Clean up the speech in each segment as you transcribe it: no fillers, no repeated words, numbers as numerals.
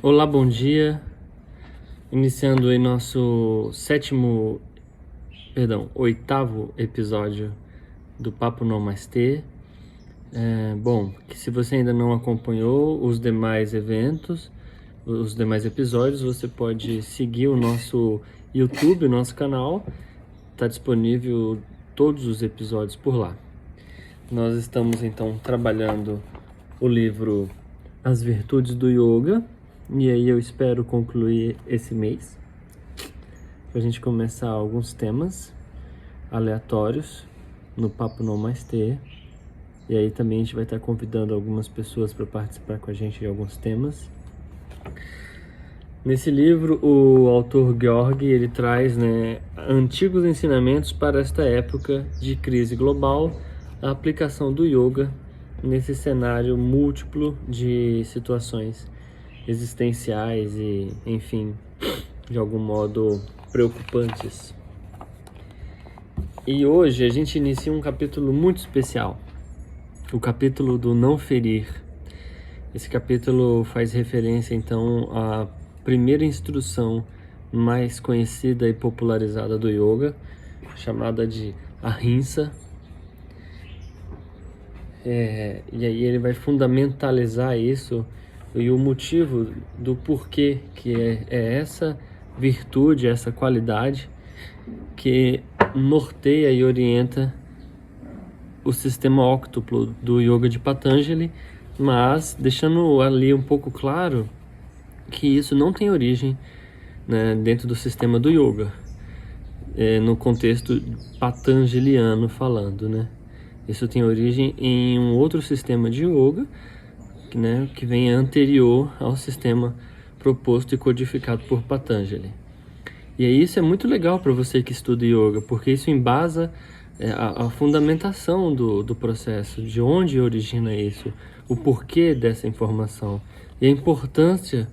Olá, bom dia. Iniciando aí nosso oitavo episódio do Papo Namastê. Bom, que se você ainda não acompanhou os demais eventos, os demais episódios, você pode seguir o nosso YouTube, o nosso canal. Está disponível todos os episódios por lá. Nós estamos então trabalhando o livro As Virtudes do Yoga. E aí eu espero concluir esse mês, para a gente começar alguns temas aleatórios no Papo Namastê. E aí também a gente vai estar convidando algumas pessoas para participar com a gente de alguns temas. Nesse livro, o autor Georg, ele traz antigos ensinamentos para esta época de crise global, a aplicação do yoga nesse cenário múltiplo de situações existenciais e, enfim, de algum modo preocupantes. E hoje a gente inicia um capítulo muito especial, o capítulo do não ferir. Esse capítulo faz referência então à primeira instrução mais conhecida e popularizada do yoga, chamada de Ahimsa. E aí ele vai fundamentalizar isso e o motivo do porquê que é essa virtude, essa qualidade que norteia e orienta o sistema óctuplo do Yoga de Patanjali, mas deixando ali um pouco claro que isso não tem origem dentro do sistema do Yoga, no contexto patanjaliano falando, Isso tem origem em um outro sistema de Yoga, que vem anterior ao sistema proposto e codificado por Patanjali. E aí isso é muito legal para você que estuda yoga, porque isso embasa a fundamentação do processo, de onde origina isso, o porquê dessa informação e a importância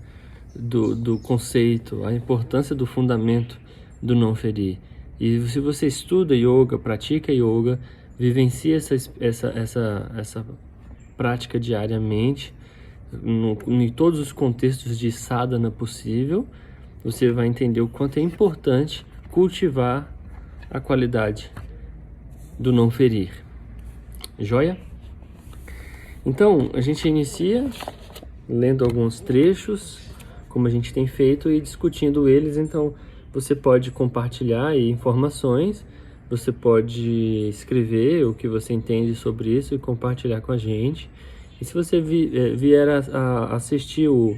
do conceito, a importância do fundamento do não ferir. E se você estuda yoga, pratica yoga, vivencia essa prática diariamente, em todos os contextos de sadhana possível, você vai entender o quanto é importante cultivar a qualidade do não ferir. Joia? Então, a gente inicia lendo alguns trechos, como a gente tem feito, e discutindo eles. Então, você pode compartilhar informações, você pode escrever o que você entende sobre isso e compartilhar com a gente. E se você vier a assistir o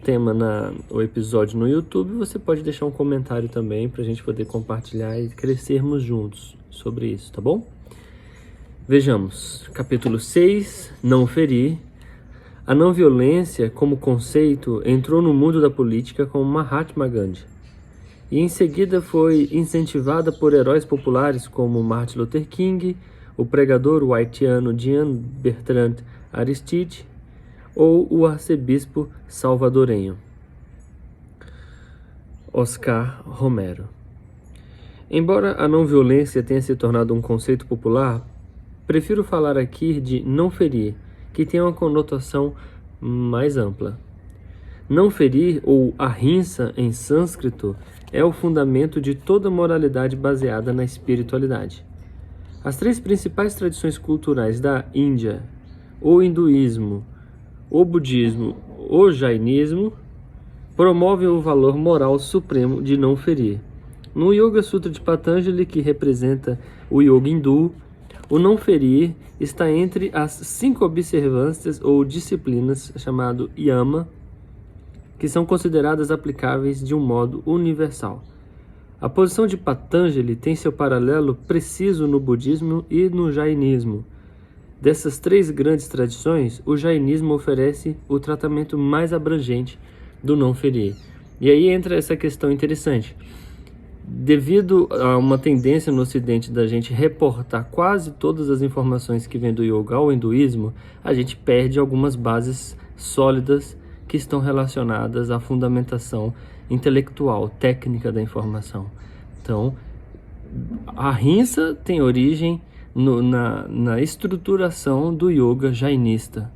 tema, o episódio no YouTube, você pode deixar um comentário também para a gente poder compartilhar e crescermos juntos sobre isso, tá bom? Vejamos, capítulo 6, Não Ferir. A não violência como conceito entrou no mundo da política com Mahatma Gandhi e em seguida foi incentivada por heróis populares como Martin Luther King, o pregador haitiano Jean Bertrand Aristide ou o arcebispo salvadorenho Oscar Romero. Embora a não violência tenha se tornado um conceito popular, prefiro falar aqui de não ferir, que tem uma conotação mais ampla. Não ferir, ou ahimsa em sânscrito, é o fundamento de toda moralidade baseada na espiritualidade. As três principais tradições culturais da Índia, o hinduísmo, o budismo, o jainismo, promovem o valor moral supremo de não ferir. No Yoga Sutra de Patanjali, que representa o yoga hindu, o não ferir está entre as 5 observâncias ou disciplinas chamado yama, que são consideradas aplicáveis de um modo universal. A posição de Patanjali tem seu paralelo preciso no budismo e no jainismo. Dessas 3 grandes tradições, o jainismo oferece o tratamento mais abrangente do não ferir. E aí entra essa questão interessante. Devido a uma tendência no ocidente da gente reportar quase todas as informações que vêm do yoga ao hinduísmo, a gente perde algumas bases sólidas que estão relacionadas à fundamentação intelectual, técnica da informação. Então, a ahimsa tem origem na estruturação do yoga jainista.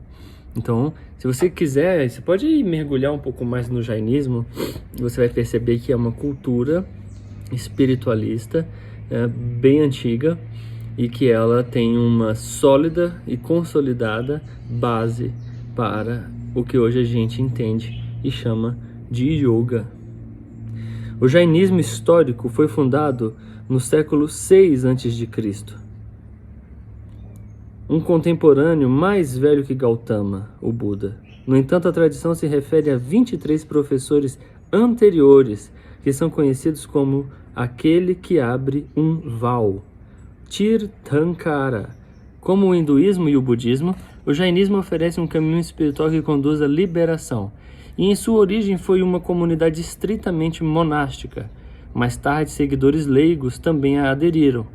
Então, Se você quiser, você pode mergulhar um pouco mais no jainismo, você vai perceber que é uma cultura espiritualista bem antiga e que ela tem uma sólida e consolidada base para o que hoje a gente entende e chama de yoga. O jainismo histórico foi fundado no século 6 a.C. Um contemporâneo mais velho que Gautama, o Buda. No entanto, a tradição se refere a 23 professores anteriores, que são conhecidos como aquele que abre um val, Tirthankara. Como o hinduísmo e o budismo, o jainismo oferece um caminho espiritual que conduz à liberação, e em sua origem foi uma comunidade estritamente monástica. Mais tarde, seguidores leigos também a aderiram.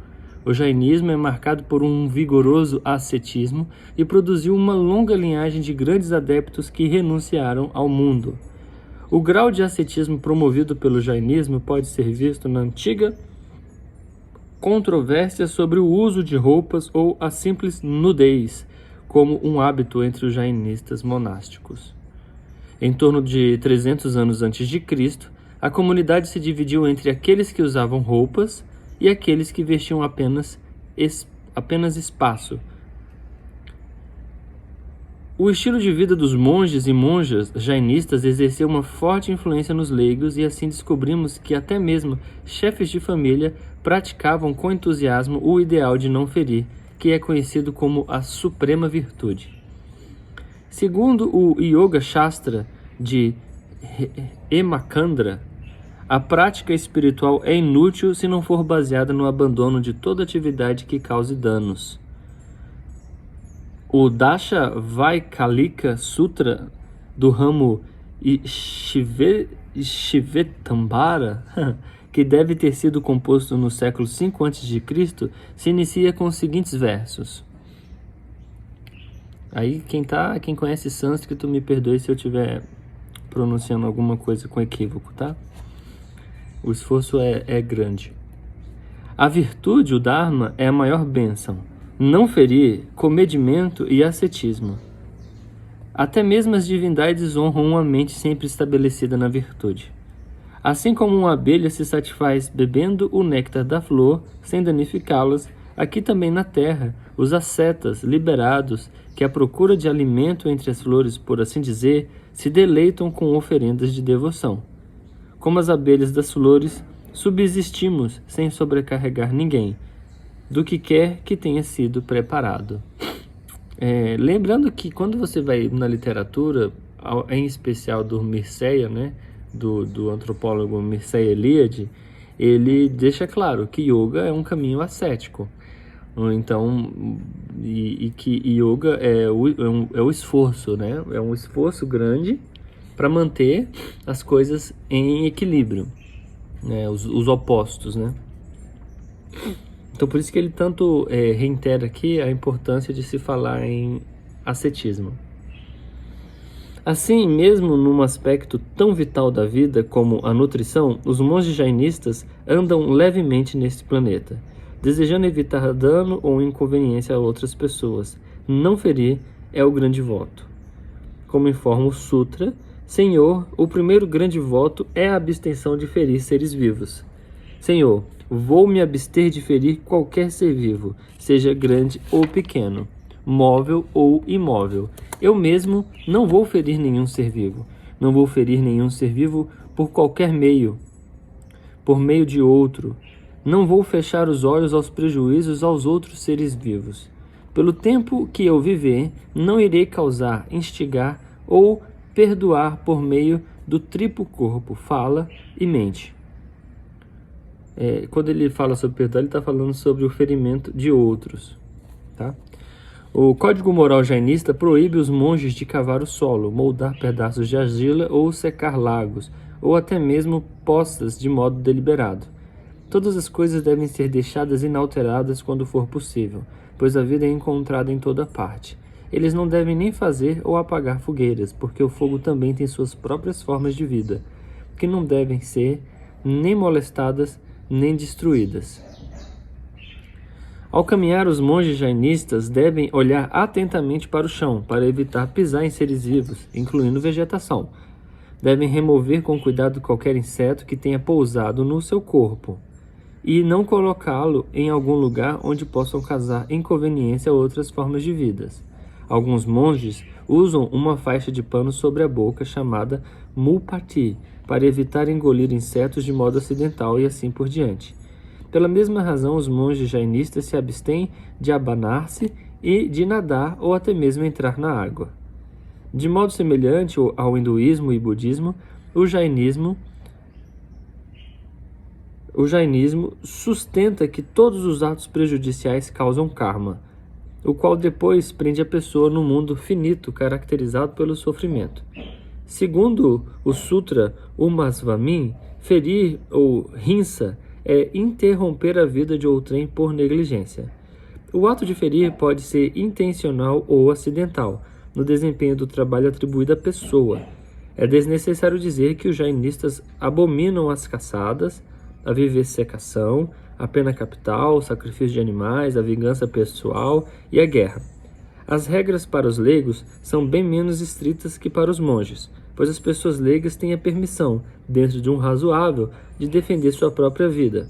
O jainismo é marcado por um vigoroso ascetismo e produziu uma longa linhagem de grandes adeptos que renunciaram ao mundo. O grau de ascetismo promovido pelo jainismo pode ser visto na antiga controvérsia sobre o uso de roupas ou a simples nudez, como um hábito entre os jainistas monásticos. Em torno de 300 anos antes de Cristo, a comunidade se dividiu entre aqueles que usavam roupas e aqueles que vestiam apenas espaço. O estilo de vida dos monges e monjas jainistas exerceu uma forte influência nos leigos e assim descobrimos que até mesmo chefes de família praticavam com entusiasmo o ideal de não ferir, que é conhecido como a suprema virtude. Segundo o Yoga Shastra de Hemacandra, a prática espiritual é inútil se não for baseada no abandono de toda atividade que cause danos. O Dashavaikalika Sutra do ramo Shivetambara, que deve ter sido composto no século 5 a.C., se inicia com os seguintes versos. Aí quem conhece sânscrito me perdoe se eu estiver pronunciando alguma coisa com equívoco, tá? O esforço é grande. A virtude, o Dharma, é a maior bênção. Não ferir, comedimento e ascetismo. Até mesmo as divindades honram uma mente sempre estabelecida na virtude. Assim como uma abelha se satisfaz bebendo o néctar da flor, sem danificá-las, aqui também na terra, os ascetas liberados, que à procura de alimento entre as flores, por assim dizer, se deleitam com oferendas de devoção. Como as abelhas das flores, subsistimos sem sobrecarregar ninguém, do que quer que tenha sido preparado. Lembrando que quando você vai na literatura, em especial do Mircea, né, do antropólogo Mircea Eliade, ele deixa claro que yoga é um caminho ascético. Então, e que yoga é o esforço, né? É um esforço grande para manter as coisas em equilíbrio, né? Os opostos, né? Então, por isso que ele tanto reitera aqui a importância de se falar em ascetismo. Assim, mesmo num aspecto tão vital da vida como a nutrição, os monges jainistas andam levemente neste planeta, desejando evitar dano ou inconveniência a outras pessoas. Não ferir é o grande voto. Como informa o Sutra, Senhor, o primeiro grande voto é a abstenção de ferir seres vivos. Senhor, vou me abster de ferir qualquer ser vivo, seja grande ou pequeno, móvel ou imóvel. Eu mesmo não vou ferir nenhum ser vivo. Não vou ferir nenhum ser vivo por qualquer meio, por meio de outro. Não vou fechar os olhos aos prejuízos aos outros seres vivos. Pelo tempo que eu viver, não irei causar, instigar ou perdoar por meio do triplo corpo, fala e mente. Quando ele fala sobre perdoar, ele está falando sobre o ferimento de outros. Tá? O Código Moral Jainista proíbe os monges de cavar o solo, moldar pedaços de argila ou secar lagos, ou até mesmo poças de modo deliberado. Todas as coisas devem ser deixadas inalteradas quando for possível, pois a vida é encontrada em toda parte. Eles não devem nem fazer ou apagar fogueiras, porque o fogo também tem suas próprias formas de vida, que não devem ser nem molestadas nem destruídas. Ao caminhar, os monges jainistas devem olhar atentamente para o chão, para evitar pisar em seres vivos, incluindo vegetação. Devem remover com cuidado qualquer inseto que tenha pousado no seu corpo e não colocá-lo em algum lugar onde possam causar inconveniência a outras formas de vida. Alguns monges usam uma faixa de pano sobre a boca chamada mulpati para evitar engolir insetos de modo acidental e assim por diante. Pela mesma razão, os monges jainistas se abstêm de abanar-se e de nadar ou até mesmo entrar na água. De modo semelhante ao hinduísmo e budismo, o jainismo sustenta que todos os atos prejudiciais causam karma, o qual depois prende a pessoa no mundo finito caracterizado pelo sofrimento. Segundo o Sutra Umasvami, ferir ou hinsa é interromper a vida de outrem por negligência. O ato de ferir pode ser intencional ou acidental, no desempenho do trabalho atribuído à pessoa. É desnecessário dizer que os jainistas abominam as caçadas, a vivisecação, a pena capital, o sacrifício de animais, a vingança pessoal e a guerra. As regras para os leigos são bem menos estritas que para os monges, pois as pessoas leigas têm a permissão, dentro de um razoável, de defender sua própria vida.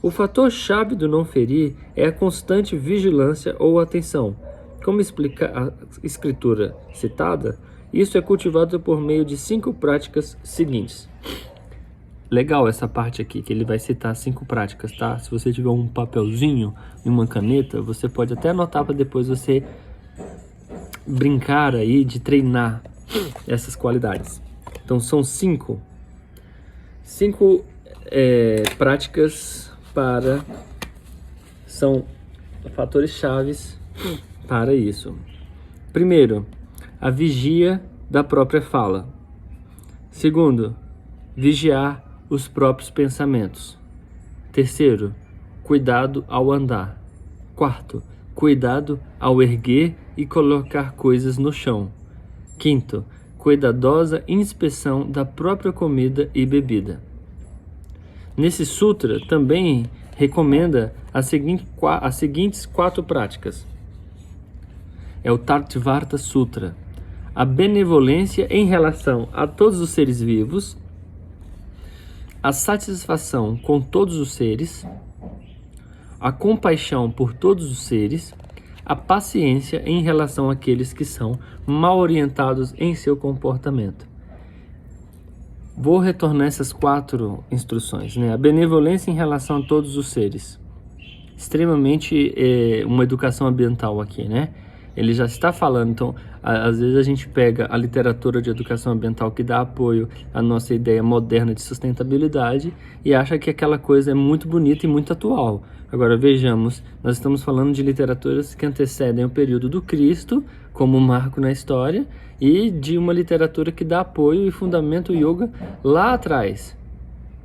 O fator chave do não ferir é a constante vigilância ou atenção. Como explica a escritura citada, isso é cultivado por meio de 5 práticas seguintes. Legal essa parte aqui, que ele vai citar 5 práticas, tá? Se você tiver um papelzinho e uma caneta, você pode até anotar para depois você brincar aí de treinar essas qualidades. Então são 5 práticas são fatores chaves para isso. Primeiro, a vigia da própria fala. Segundo, vigiar os próprios pensamentos. Terceiro, cuidado ao andar. Quarto, cuidado ao erguer e colocar coisas no chão. Quinto, cuidadosa inspeção da própria comida e bebida. Nesse sutra também recomenda as seguintes 4 práticas. É o Tattvarta Sutra. A benevolência em relação a todos os seres vivos, a satisfação com todos os seres, a compaixão por todos os seres, a paciência em relação àqueles que são mal orientados em seu comportamento. Vou retornar essas 4 instruções, né? A benevolência em relação a todos os seres. Extremamente uma educação ambiental aqui, né? Ele já está falando, então, às vezes a gente pega a literatura de educação ambiental que dá apoio à nossa ideia moderna de sustentabilidade e acha que aquela coisa é muito bonita e muito atual. Agora vejamos, nós estamos falando de literaturas que antecedem o período do Cristo, como marco na história, e de uma literatura que dá apoio e fundamenta o yoga lá atrás.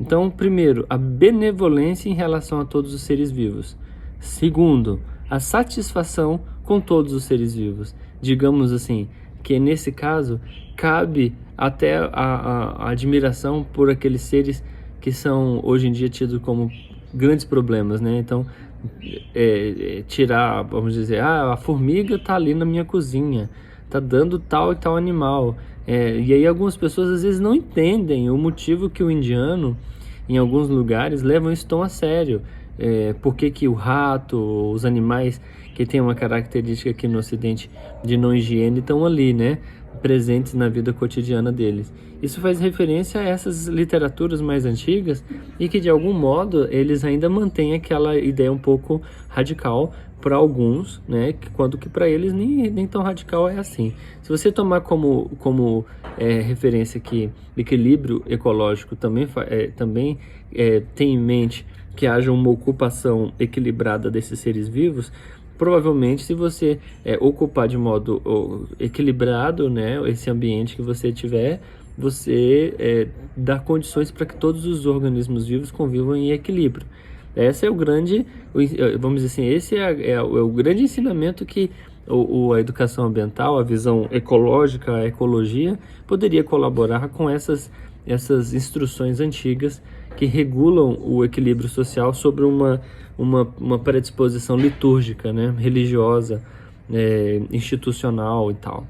Então, primeiro, a benevolência em relação a todos os seres vivos. Segundo, a satisfação com todos os seres vivos. Digamos assim, que nesse caso cabe até a admiração por aqueles seres que são hoje em dia tidos como grandes problemas, né? Então, tirar, vamos dizer, a formiga está ali na minha cozinha, está dando tal e tal animal. E aí algumas pessoas às vezes não entendem o motivo que o indiano, em alguns lugares, levam isso tão a sério. Por que o rato, os animais que têm uma característica aqui no Ocidente de não higiene estão ali, né? Presentes na vida cotidiana deles. Isso faz referência a essas literaturas mais antigas e que de algum modo eles ainda mantêm aquela ideia um pouco radical para alguns, né? Quanto que para eles nem tão radical é assim. Se você tomar como referência que equilíbrio ecológico também tem em mente que haja uma ocupação equilibrada desses seres vivos, provavelmente se você ocupar de modo equilibrado, né, esse ambiente que você tiver, você dá condições para que todos os organismos vivos convivam em equilíbrio. Esse é o grande, vamos dizer assim, esse é o grande ensinamento que a educação ambiental, a visão ecológica, a ecologia, poderia colaborar com essas essas instruções antigas que regulam o equilíbrio social sobre uma predisposição litúrgica, né, religiosa, institucional e tal.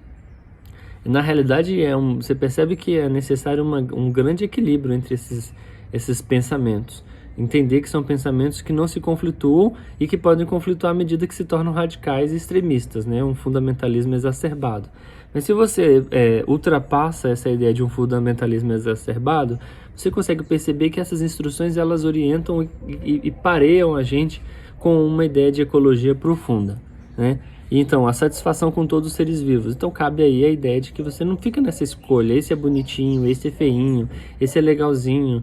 Na realidade, você percebe que é necessário um grande equilíbrio entre esses pensamentos. Entender que são pensamentos que não se conflituam e que podem conflituar à medida que se tornam radicais e extremistas, né? Um fundamentalismo exacerbado. Mas se você ultrapassa essa ideia de um fundamentalismo exacerbado, você consegue perceber que essas instruções elas orientam e pareiam a gente com uma ideia de ecologia profunda, né? Então, a satisfação com todos os seres vivos. Então, cabe aí a ideia de que você não fica nessa escolha, esse é bonitinho, esse é feinho, esse é legalzinho,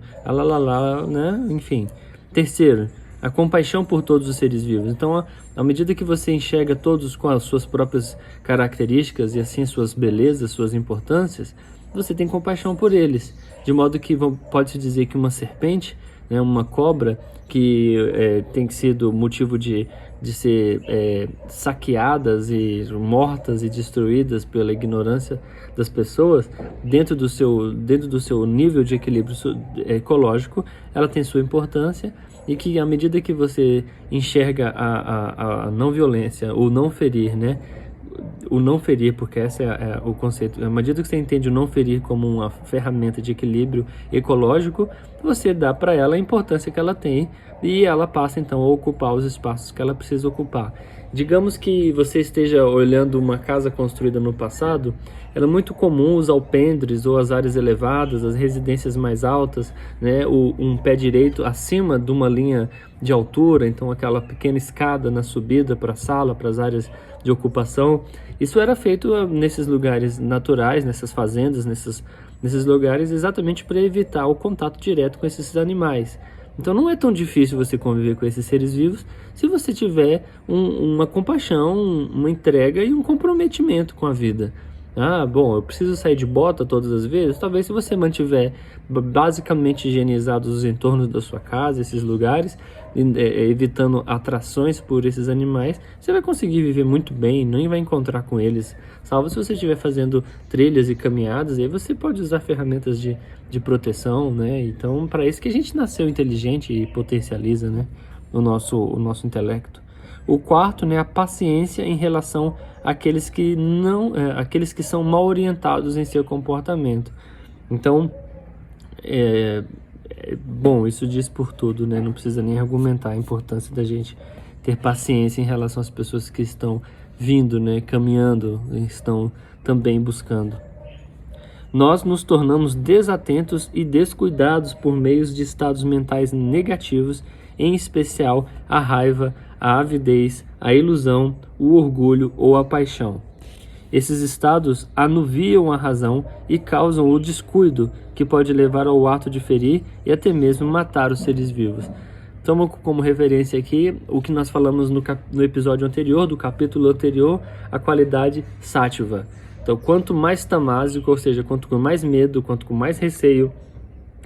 né? Enfim. Terceiro, a compaixão por todos os seres vivos. Então, à medida que você enxerga todos com as suas próprias características e assim suas belezas, suas importâncias, você tem compaixão por eles. De modo que pode-se dizer que uma serpente, né, uma cobra, que tem sido motivo de ser saqueadas e mortas e destruídas pela ignorância das pessoas, dentro do seu nível de equilíbrio ecológico, ela tem sua importância, e que à medida que você enxerga a não violência, o não ferir, né? O não ferir, porque esse é o conceito. À medida que você entende o não ferir como uma ferramenta de equilíbrio ecológico, você dá para ela a importância que ela tem e ela passa então a ocupar os espaços que ela precisa ocupar. Digamos que você esteja olhando uma casa construída no passado, era muito comum os alpendres ou as áreas elevadas, as residências mais altas, né, um pé direito acima de uma linha de altura, então aquela pequena escada na subida para a sala, para as áreas de ocupação. Isso era feito nesses lugares naturais, nessas fazendas, nesses lugares, exatamente para evitar o contato direto com esses animais. Então não é tão difícil você conviver com esses seres vivos se você tiver uma compaixão, uma entrega e um comprometimento com a vida. Ah, bom, eu preciso sair de bota todas as vezes? Talvez se você mantiver basicamente higienizados os entornos da sua casa, esses lugares, evitando atrações por esses animais, você vai conseguir viver muito bem, nem vai encontrar com eles, salvo se você estiver fazendo trilhas e caminhadas, aí você pode usar ferramentas de proteção, né? Então, para isso que a gente nasceu inteligente e potencializa, né, o nosso intelecto. O quarto, né, a paciência em relação àqueles que são mal orientados em seu comportamento. Então, bom, isso diz por tudo, né? Não precisa nem argumentar a importância da gente ter paciência em relação às pessoas que estão vindo, né, caminhando, estão também buscando. Nós nos tornamos desatentos e descuidados por meio de estados mentais negativos, em especial a raiva, a avidez, a ilusão, o orgulho ou a paixão. Esses estados anuviam a razão e causam o descuido, que pode levar ao ato de ferir e até mesmo matar os seres vivos. Toma como referência aqui o que nós falamos no episódio anterior, do capítulo anterior, a qualidade sátiva. Então, quanto mais tamásico, ou seja, quanto com mais medo, quanto com mais receio,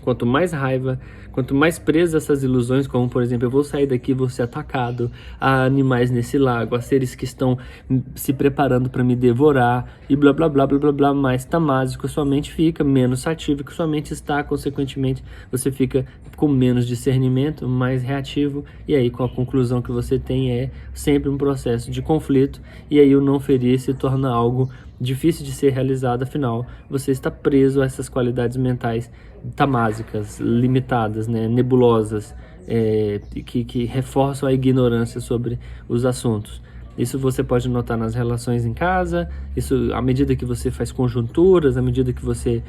quanto mais raiva, quanto mais preso a essas ilusões, como por exemplo, eu vou sair daqui, vou ser atacado, há animais nesse lago, há seres que estão se preparando para me devorar, e blá blá blá blá blá blá, mais tamásico sua mente fica, menos atívico sua mente está, consequentemente você fica com menos discernimento, mais reativo, e aí com a conclusão que você tem é sempre um processo de conflito, e aí o não ferir se torna algo difícil de ser realizado, afinal, você está preso a essas qualidades mentais tamásicas, limitadas, né, nebulosas, que reforçam a ignorância sobre os assuntos. Isso você pode notar nas relações em casa, isso à medida que você faz conjunturas, à medida que você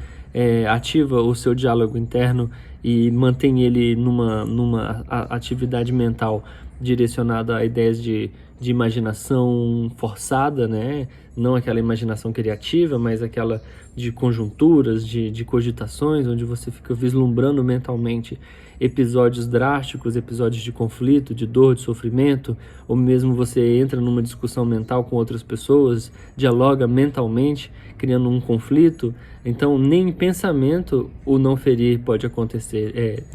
ativa o seu diálogo interno e mantém ele numa atividade mental direcionada a ideias de imaginação forçada, né? Não aquela imaginação criativa, mas aquela de conjunturas, de cogitações, onde você fica vislumbrando mentalmente episódios drásticos, episódios de conflito, de dor, de sofrimento, ou mesmo você entra numa discussão mental com outras pessoas, dialoga mentalmente, criando um conflito. Então, nem em pensamento o não ferir pode acontecer.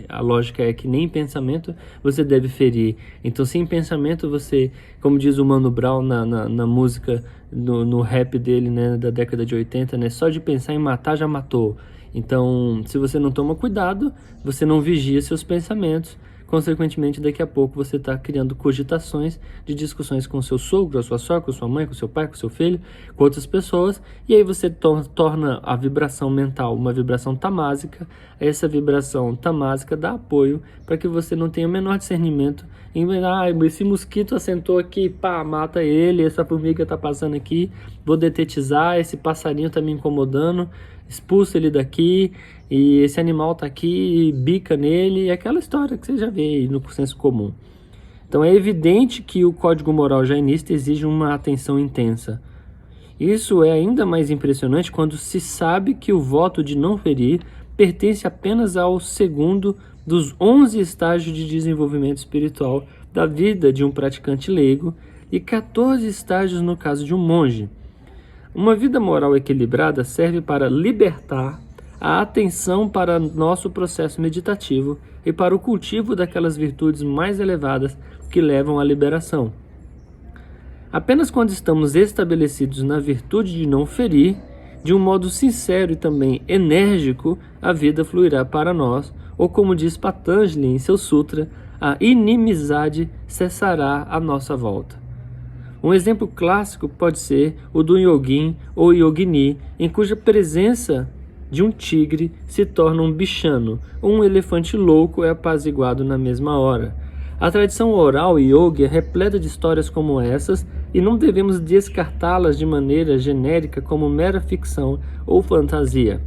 A lógica é que nem em pensamento você deve ferir. Então, se em pensamento você, como diz o Mano Brown na música, no rap dele, né, da década de 80, né, só de pensar em matar já matou. Então, se você não toma cuidado, você não vigia seus pensamentos, consequentemente, daqui a pouco você está criando cogitações de discussões com seu sogro, a sua sogra, com sua mãe, com seu pai, com seu filho, com outras pessoas, e aí você torna a vibração mental uma vibração tamásica. Essa vibração tamásica dá apoio para que você não tenha o menor discernimento em, esse mosquito assentou aqui, pá, mata ele, essa formiga está passando aqui, vou detetizar, esse passarinho está me incomodando, expulsa ele daqui, e esse animal está aqui, bica nele, aquela história que você já vê aí no senso comum. Então é evidente que o código moral jainista exige uma atenção intensa. Isso é ainda mais impressionante quando se sabe que o voto de não ferir pertence apenas ao segundo dos 11 estágios de desenvolvimento espiritual da vida de um praticante leigo e 14 estágios no caso de um monge. Uma vida moral equilibrada serve para libertar a atenção para nosso processo meditativo e para o cultivo daquelas virtudes mais elevadas que levam à liberação. Apenas quando estamos estabelecidos na virtude de não ferir, de um modo sincero e também enérgico, a vida fluirá para nós, ou como diz Patanjali em seu sutra, a inimizade cessará à nossa volta. Um exemplo clássico pode ser o do yogin ou yogini, em cuja presença de um tigre se torna um bichano, ou um elefante louco é apaziguado na mesma hora. A tradição oral yoga é repleta de histórias como essas e não devemos descartá-las de maneira genérica como mera ficção ou fantasia.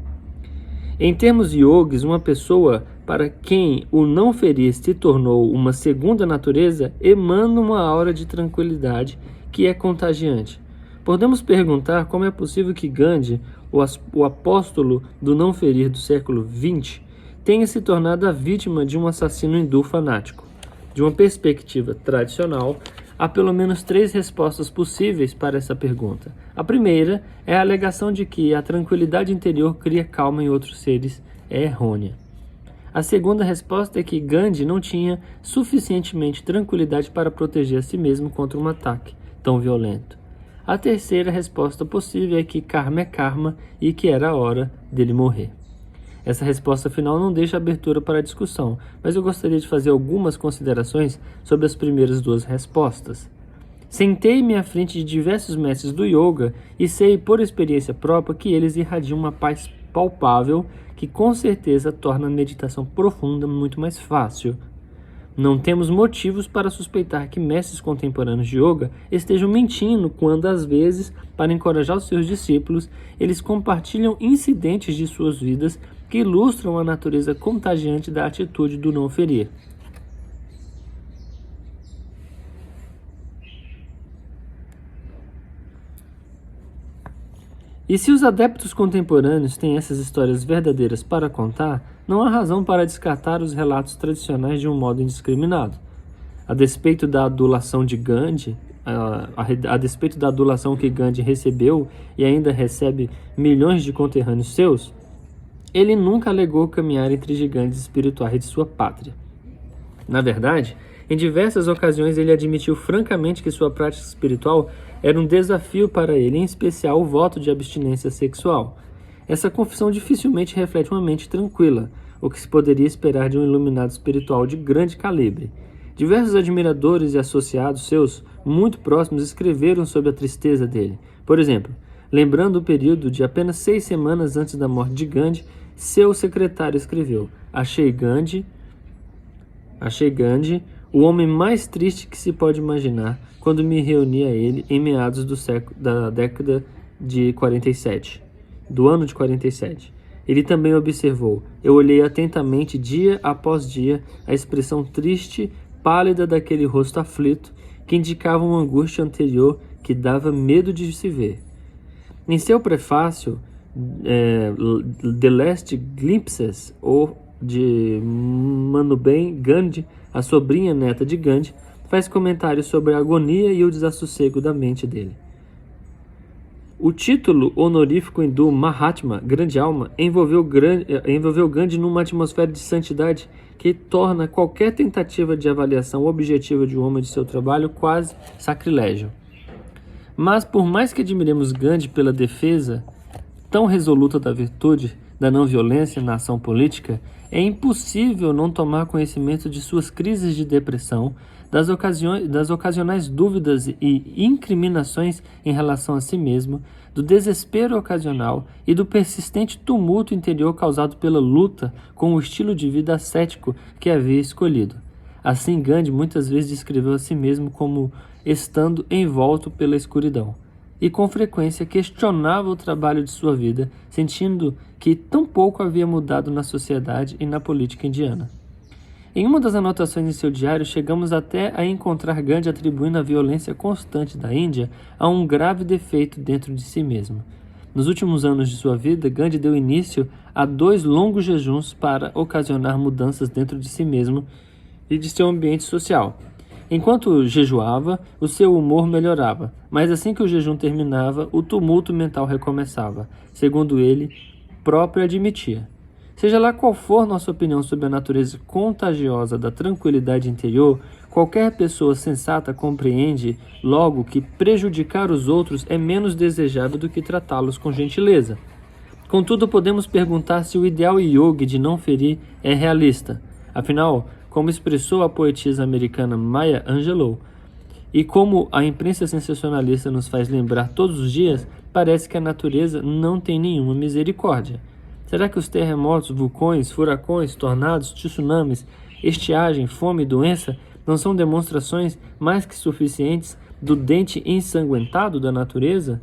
Em termos yogis, uma pessoa para quem o não ferir se tornou uma segunda natureza emana uma aura de tranquilidade que é contagiante. Podemos perguntar como é possível que Gandhi, o apóstolo do não ferir do século XX, tenha se tornado a vítima de um assassino hindu fanático. De uma perspectiva tradicional, há pelo menos 3 respostas possíveis para essa pergunta. A primeira é a alegação de que a tranquilidade interior cria calma em outros seres. É errônea. A segunda resposta é que Gandhi não tinha suficientemente tranquilidade para proteger a si mesmo contra um ataque tão violento. A terceira resposta possível é que karma é karma e que era a hora dele morrer. Essa resposta final não deixa abertura para a discussão, mas eu gostaria de fazer algumas considerações sobre as primeiras 2 respostas. Sentei-me à frente de diversos mestres do yoga e sei por experiência própria que eles irradiam uma paz palpável que com certeza torna a meditação profunda muito mais fácil. Não temos motivos para suspeitar que mestres contemporâneos de yoga estejam mentindo quando, às vezes, para encorajar os seus discípulos, eles compartilham incidentes de suas vidas que ilustram a natureza contagiante da atitude do não ferir. E se os adeptos contemporâneos têm essas histórias verdadeiras para contar, não há razão para descartar os relatos tradicionais de um modo indiscriminado. A despeito da adulação de Gandhi, a despeito da adulação que Gandhi recebeu e ainda recebe milhões de conterrâneos seus, ele nunca alegou caminhar entre gigantes espirituais de sua pátria. Na verdade, em diversas ocasiões ele admitiu francamente que sua prática espiritual era um desafio para ele, em especial o voto de abstinência sexual. Essa confissão dificilmente reflete uma mente tranquila, o que se poderia esperar de um iluminado espiritual de grande calibre. Diversos admiradores e associados seus, muito próximos, escreveram sobre a tristeza dele. Por exemplo, lembrando o período de apenas 6 semanas antes da morte de Gandhi, seu secretário escreveu: Achei Gandhi, o homem mais triste que se pode imaginar, quando me reuni a ele em meados da década de 47, do ano de 47. Ele também observou: eu olhei atentamente dia após dia a expressão triste, pálida daquele rosto aflito, que indicava uma angústia anterior que dava medo de se ver. Em seu prefácio, The Last Glimpses, ou de Manubhen Gandhi, a sobrinha neta de Gandhi, faz comentários sobre a agonia e o desassossego da mente dele. O título honorífico hindu Mahatma, grande alma, envolveu Gandhi numa atmosfera de santidade que torna qualquer tentativa de avaliação objetiva de um homem de seu trabalho quase sacrilégio. Mas, por mais que admiremos Gandhi pela defesa tão resoluta da virtude, da não violência na ação política, é impossível não tomar conhecimento de suas crises de depressão, das ocasionais dúvidas e incriminações em relação a si mesmo, do desespero ocasional e do persistente tumulto interior causado pela luta com o estilo de vida ascético que havia escolhido. Assim, Gandhi muitas vezes descreveu a si mesmo como estando envolto pela escuridão, e com frequência questionava o trabalho de sua vida, sentindo que tão pouco havia mudado na sociedade e na política indiana. Em uma das anotações em seu diário, chegamos até a encontrar Gandhi atribuindo a violência constante da Índia a um grave defeito dentro de si mesmo. Nos últimos anos de sua vida, Gandhi deu início a 2 longos jejuns para ocasionar mudanças dentro de si mesmo e de seu ambiente social. Enquanto jejuava, o seu humor melhorava, mas assim que o jejum terminava, o tumulto mental recomeçava, segundo ele próprio admitia. Seja lá qual for nossa opinião sobre a natureza contagiosa da tranquilidade interior, qualquer pessoa sensata compreende logo que prejudicar os outros é menos desejável do que tratá-los com gentileza. Contudo, podemos perguntar se o ideal yogi de não ferir é realista. Afinal, como expressou a poetisa americana Maya Angelou, e como a imprensa sensacionalista nos faz lembrar todos os dias, parece que a natureza não tem nenhuma misericórdia. Será que os terremotos, vulcões, furacões, tornados, tsunamis, estiagem, fome e doença não são demonstrações mais que suficientes do dente ensanguentado da natureza?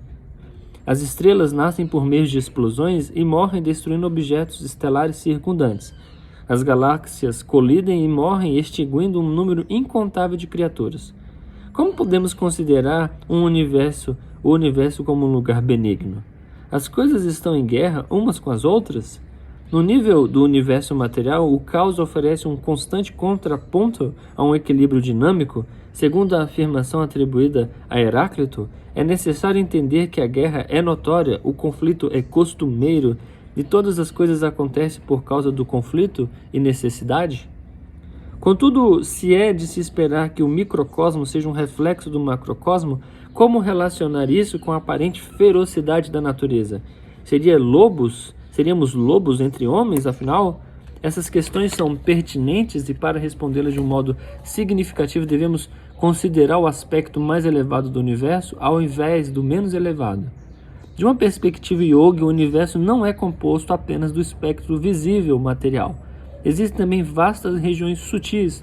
As estrelas nascem por meio de explosões e morrem destruindo objetos estelares circundantes. As galáxias colidem e morrem, extinguindo um número incontável de criaturas. Como podemos considerar o universo como um lugar benigno? As coisas estão em guerra umas com as outras? No nível do universo material, o caos oferece um constante contraponto a um equilíbrio dinâmico. Segundo a afirmação atribuída a Heráclito, é necessário entender que a guerra é notória, o conflito é costumeiro, e todas as coisas acontecem por causa do conflito e necessidade? Contudo, se é de se esperar que o microcosmo seja um reflexo do macrocosmo, como relacionar isso com a aparente ferocidade da natureza? Seríamos lobos entre homens, afinal? Essas questões são pertinentes e, para respondê-las de um modo significativo, devemos considerar o aspecto mais elevado do universo ao invés do menos elevado. De uma perspectiva yoga, o universo não é composto apenas do espectro visível material. Existem também vastas regiões sutis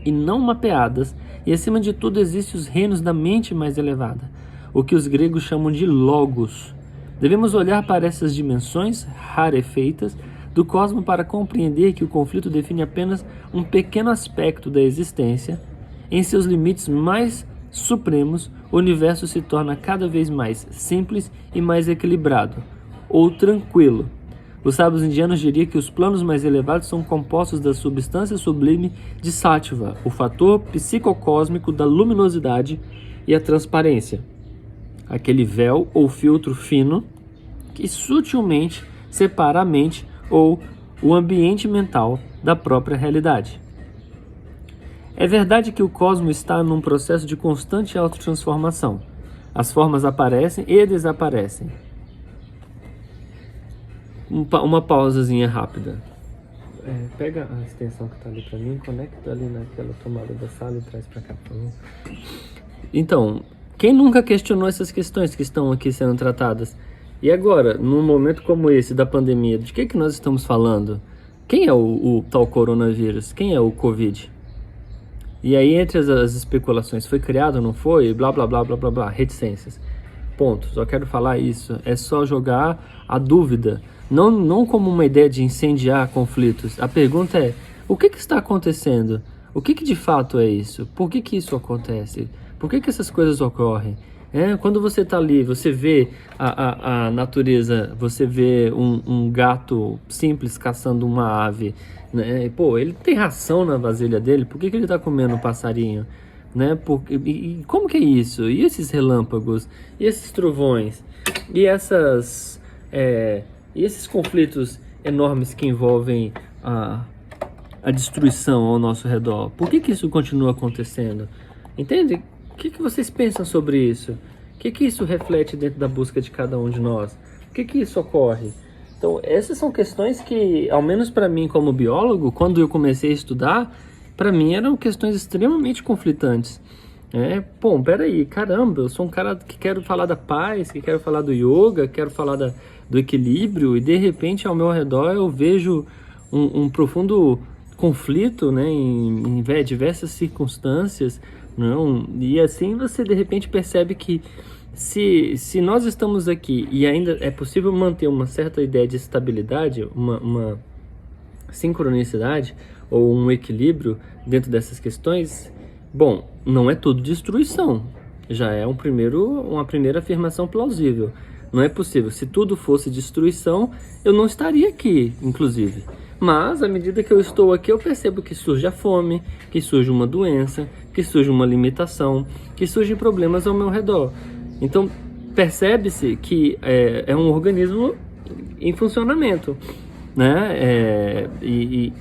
e não mapeadas, e acima de tudo existem os reinos da mente mais elevada, o que os gregos chamam de logos. Devemos olhar para essas dimensões rarefeitas do cosmo para compreender que o conflito define apenas um pequeno aspecto da existência. Em seus limites mais supremos, o universo se torna cada vez mais simples e mais equilibrado, ou tranquilo. Os sábios indianos diriam que os planos mais elevados são compostos da substância sublime de Sattva, o fator psicocósmico da luminosidade e a transparência, aquele véu ou filtro fino que sutilmente separa a mente ou o ambiente mental da própria realidade. É verdade que o cosmos está num processo de constante autotransformação. As formas aparecem e desaparecem. Uma pausazinha rápida. Pega a extensão que está ali para mim, conecta ali naquela tomada da sala e traz para cá, por favor. Então, quem nunca questionou essas questões que estão aqui sendo tratadas? E agora, num momento como esse da pandemia, de que nós estamos falando? Quem é o tal coronavírus? Quem é o Covid? E aí, entre as especulações, foi criado ou não foi? Blá, blá, blá, blá, blá, blá, reticências. Ponto. Só quero falar isso. É só jogar a dúvida. Não como uma ideia de incendiar conflitos. A pergunta é, o que está acontecendo? O que de fato é isso? Por que isso acontece? Por que essas coisas ocorrem? Quando você está ali, você vê a natureza, você vê um gato simples caçando uma ave, né? Pô, ele tem ração na vasilha dele, por que ele está comendo um passarinho? Né? E como que é isso? E esses relâmpagos? E esses trovões? E esses conflitos enormes que envolvem a destruição ao nosso redor? Por que isso continua acontecendo? Entende? O que vocês pensam sobre isso? O que isso reflete dentro da busca de cada um de nós? Por que isso ocorre? Então, essas são questões que, ao menos para mim como biólogo, quando eu comecei a estudar, para mim eram questões extremamente conflitantes. Peraí, caramba, eu sou um cara que quero falar da paz, que quero falar do yoga, quero falar do equilíbrio, e de repente ao meu redor eu vejo um profundo conflito, né, em diversas circunstâncias, não? E assim você de repente percebe que se nós estamos aqui e ainda é possível manter uma certa ideia de estabilidade, uma sincronicidade ou um equilíbrio dentro dessas questões, bom, não é tudo destruição. Já é uma primeira afirmação plausível. Não é possível. Se tudo fosse destruição, eu não estaria aqui, inclusive. Mas, à medida que eu estou aqui, eu percebo que surge a fome, que surge uma doença, que surge uma limitação, que surgem problemas ao meu redor. Então, percebe-se que é um organismo em funcionamento, né? E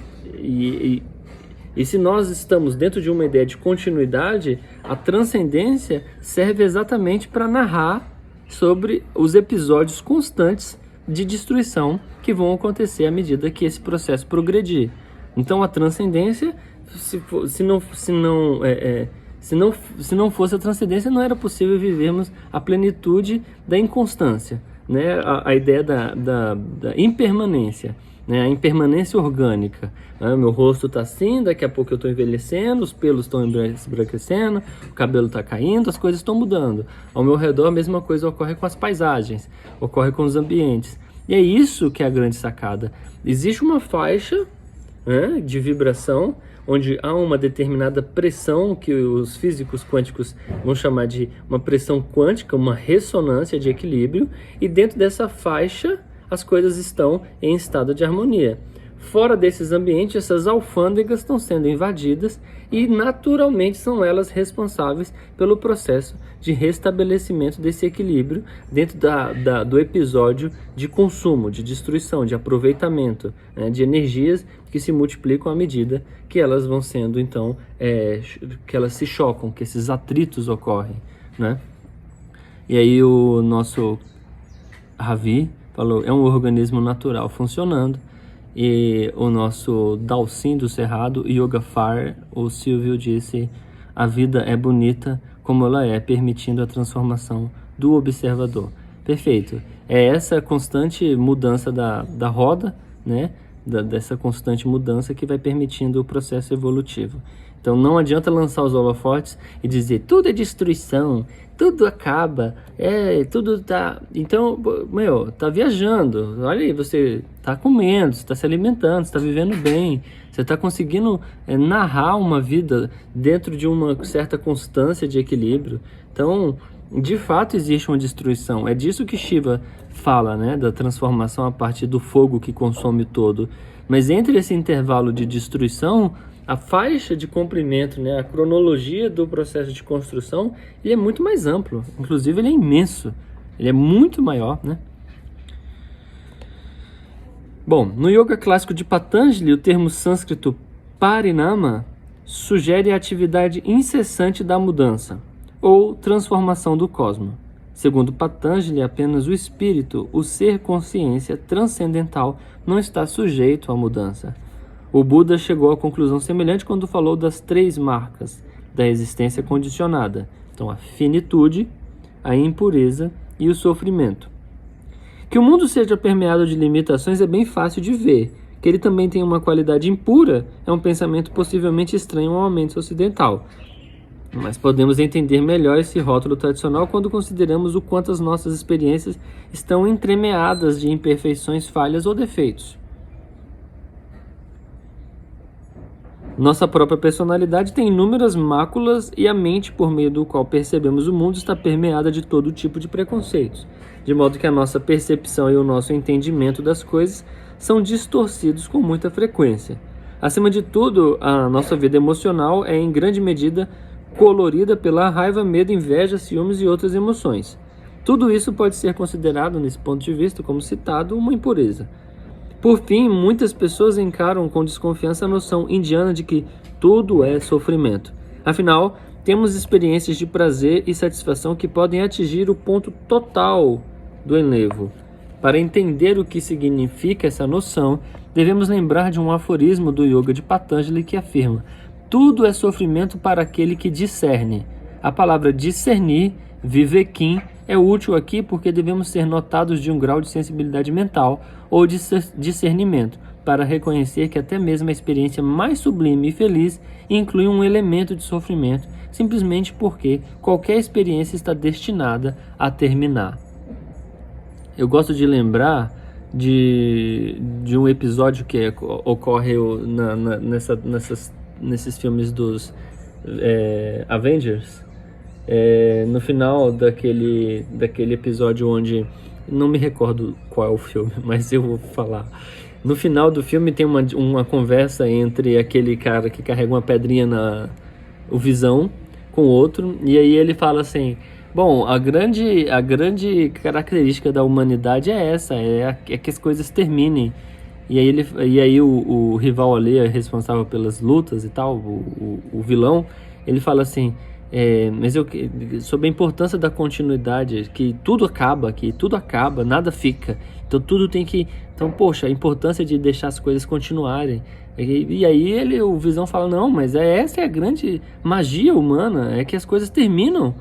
se nós estamos dentro de uma ideia de continuidade, a transcendência serve exatamente para narrar sobre os episódios constantes de destruição que vão acontecer à medida que esse processo progredir. Então a transcendência, se não fosse a transcendência, não era possível vivermos a plenitude da inconstância, né? A ideia da impermanência, né? A impermanência orgânica. Meu rosto está assim, daqui a pouco eu estou envelhecendo, os pelos estão embranquecendo, o cabelo está caindo, as coisas estão mudando. Ao meu redor a mesma coisa ocorre com as paisagens, ocorre com os ambientes. E é isso que é a grande sacada. Existe uma faixa, né, de vibração, onde há uma determinada pressão que os físicos quânticos vão chamar de uma pressão quântica, uma ressonância de equilíbrio, e dentro dessa faixa as coisas estão em estado de harmonia. Fora desses ambientes, essas alfândegas estão sendo invadidas e naturalmente são elas responsáveis pelo processo de restabelecimento desse equilíbrio dentro do episódio de consumo, de destruição, de aproveitamento, né, de energias que se multiplicam à medida que elas vão sendo, então, que elas se chocam, que esses atritos ocorrem, né? E aí o nosso Ravi falou, é um organismo natural funcionando. E o nosso Dalcin do Cerrado, Yoga Fire, o Silvio disse, a vida é bonita como ela é, permitindo a transformação do observador. Perfeito. É essa constante mudança da roda, né? Dessa constante mudança que vai permitindo o processo evolutivo. Então não adianta lançar os holofotes e dizer tudo é destruição, tudo acaba, tudo tá... Então, tá viajando, olha aí, você tá comendo, você tá se alimentando, você tá vivendo bem, você tá conseguindo narrar uma vida dentro de uma certa constância de equilíbrio. Então, de fato existe uma destruição, é disso que Shiva fala, né, da transformação a partir do fogo que consome todo. Mas entre esse intervalo de destruição, a faixa de comprimento, né, a cronologia do processo de construção, ele é muito mais amplo, inclusive ele é imenso, ele é muito maior, né? Bom, no yoga clássico de Patanjali, o termo sânscrito parinama sugere a atividade incessante da mudança, ou transformação do cosmos. Segundo Patanjali, apenas o espírito, o ser consciência transcendental, não está sujeito à mudança. O Buda chegou à conclusão semelhante quando falou das 3 marcas da existência condicionada. Então, a finitude, a impureza e o sofrimento. Que o mundo seja permeado de limitações é bem fácil de ver. Que ele também tem uma qualidade impura é um pensamento possivelmente estranho ao mente ocidental. Mas podemos entender melhor esse rótulo tradicional quando consideramos o quanto as nossas experiências estão entremeadas de imperfeições, falhas ou defeitos. Nossa própria personalidade tem inúmeras máculas e a mente por meio do qual percebemos o mundo está permeada de todo tipo de preconceitos, de modo que a nossa percepção e o nosso entendimento das coisas são distorcidos com muita frequência. Acima de tudo, a nossa vida emocional é em grande medida colorida pela raiva, medo, inveja, ciúmes e outras emoções. Tudo isso pode ser considerado, nesse ponto de vista, como citado, uma impureza. Por fim, muitas pessoas encaram com desconfiança a noção indiana de que tudo é sofrimento. Afinal, temos experiências de prazer e satisfação que podem atingir o ponto total do enlevo. Para entender o que significa essa noção, devemos lembrar de um aforismo do Yoga de Patanjali que afirma: tudo é sofrimento para aquele que discerne. A palavra discernir, vivekim, é útil aqui porque devemos ser notados de um grau de sensibilidade mental ou de discernimento, para reconhecer que até mesmo a experiência mais sublime e feliz inclui um elemento de sofrimento, simplesmente porque qualquer experiência está destinada a terminar. Eu gosto de lembrar de um episódio que ocorre nesses filmes dos Avengers, no final daquele episódio onde, não me recordo qual é o filme, mas eu vou falar. No final do filme tem uma conversa entre aquele cara que carrega uma pedrinha o Visão com outro, e aí ele fala assim: bom, a grande característica da humanidade é essa, é que as coisas terminem. E aí o rival ali, responsável pelas lutas e tal, o vilão, ele fala assim: mas sobre a importância da continuidade, que tudo acaba, nada fica. Então tudo tem que... Então, poxa, a importância de deixar as coisas continuarem. E aí o Visão fala: não, mas essa é a grande magia humana, é que as coisas terminam.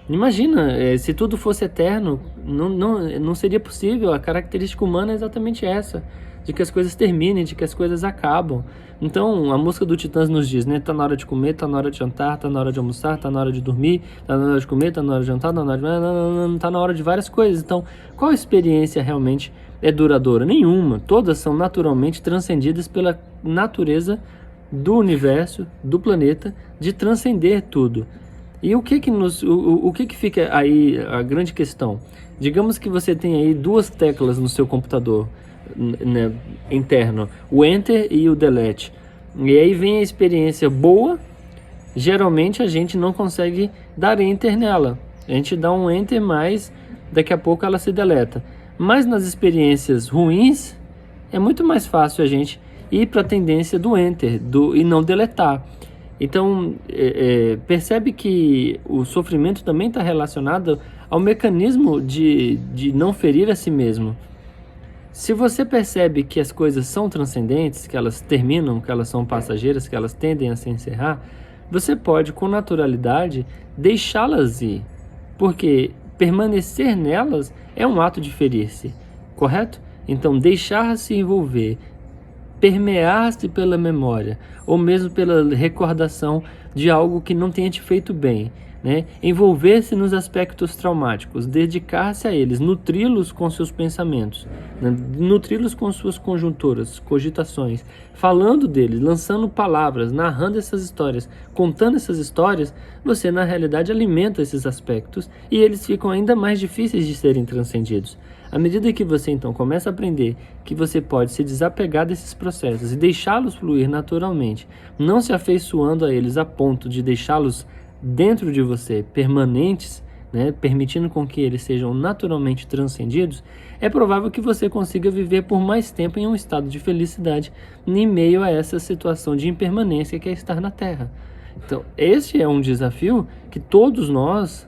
Imagina, se tudo fosse eterno, não seria possível. A característica humana é exatamente essa, de que as coisas terminem, de que as coisas acabam. Então, a música do Titãs nos diz, né? Tá na hora de comer, tá na hora de jantar, tá na hora de almoçar, tá na hora de dormir, tá na hora de comer, tá na hora de jantar, tá na hora de várias coisas. Então, qual experiência realmente é duradoura? Nenhuma. Todas são naturalmente transcendidas pela natureza do universo, do planeta, de transcender tudo. E o que fica aí a grande questão? Digamos que você tem aí duas teclas no seu computador, né, interno, o Enter e o Delete. E aí vem a experiência boa. Geralmente a gente não consegue dar Enter nela. A gente dá um Enter, mas daqui a pouco ela se deleta. Mas nas experiências ruins, é muito mais fácil a gente ir para a tendência do Enter e não deletar. Então, percebe que o sofrimento também está relacionado ao mecanismo de não ferir a si mesmo. Se você percebe que as coisas são transcendentes, que elas terminam, que elas são passageiras, que elas tendem a se encerrar, você pode, com naturalidade, deixá-las ir. Porque permanecer nelas é um ato de ferir-se, correto? Então, deixar-se envolver, permear-se pela memória, ou mesmo pela recordação de algo que não tenha te feito bem, né? Envolver-se nos aspectos traumáticos, dedicar-se a eles, nutri-los com seus pensamentos, né? Nutri-los com suas conjunturas, cogitações, falando deles, lançando palavras, narrando essas histórias, contando essas histórias. Você na realidade alimenta esses aspectos e eles ficam ainda mais difíceis de serem transcendidos. À medida que você então começa a aprender que você pode se desapegar desses processos e deixá-los fluir naturalmente, não se afeiçoando a eles a ponto de deixá-los dentro de você, permanentes, né, permitindo com que eles sejam naturalmente transcendidos, é provável que você consiga viver por mais tempo em um estado de felicidade em meio a essa situação de impermanência que é estar na Terra. Então, esse é um desafio que todos nós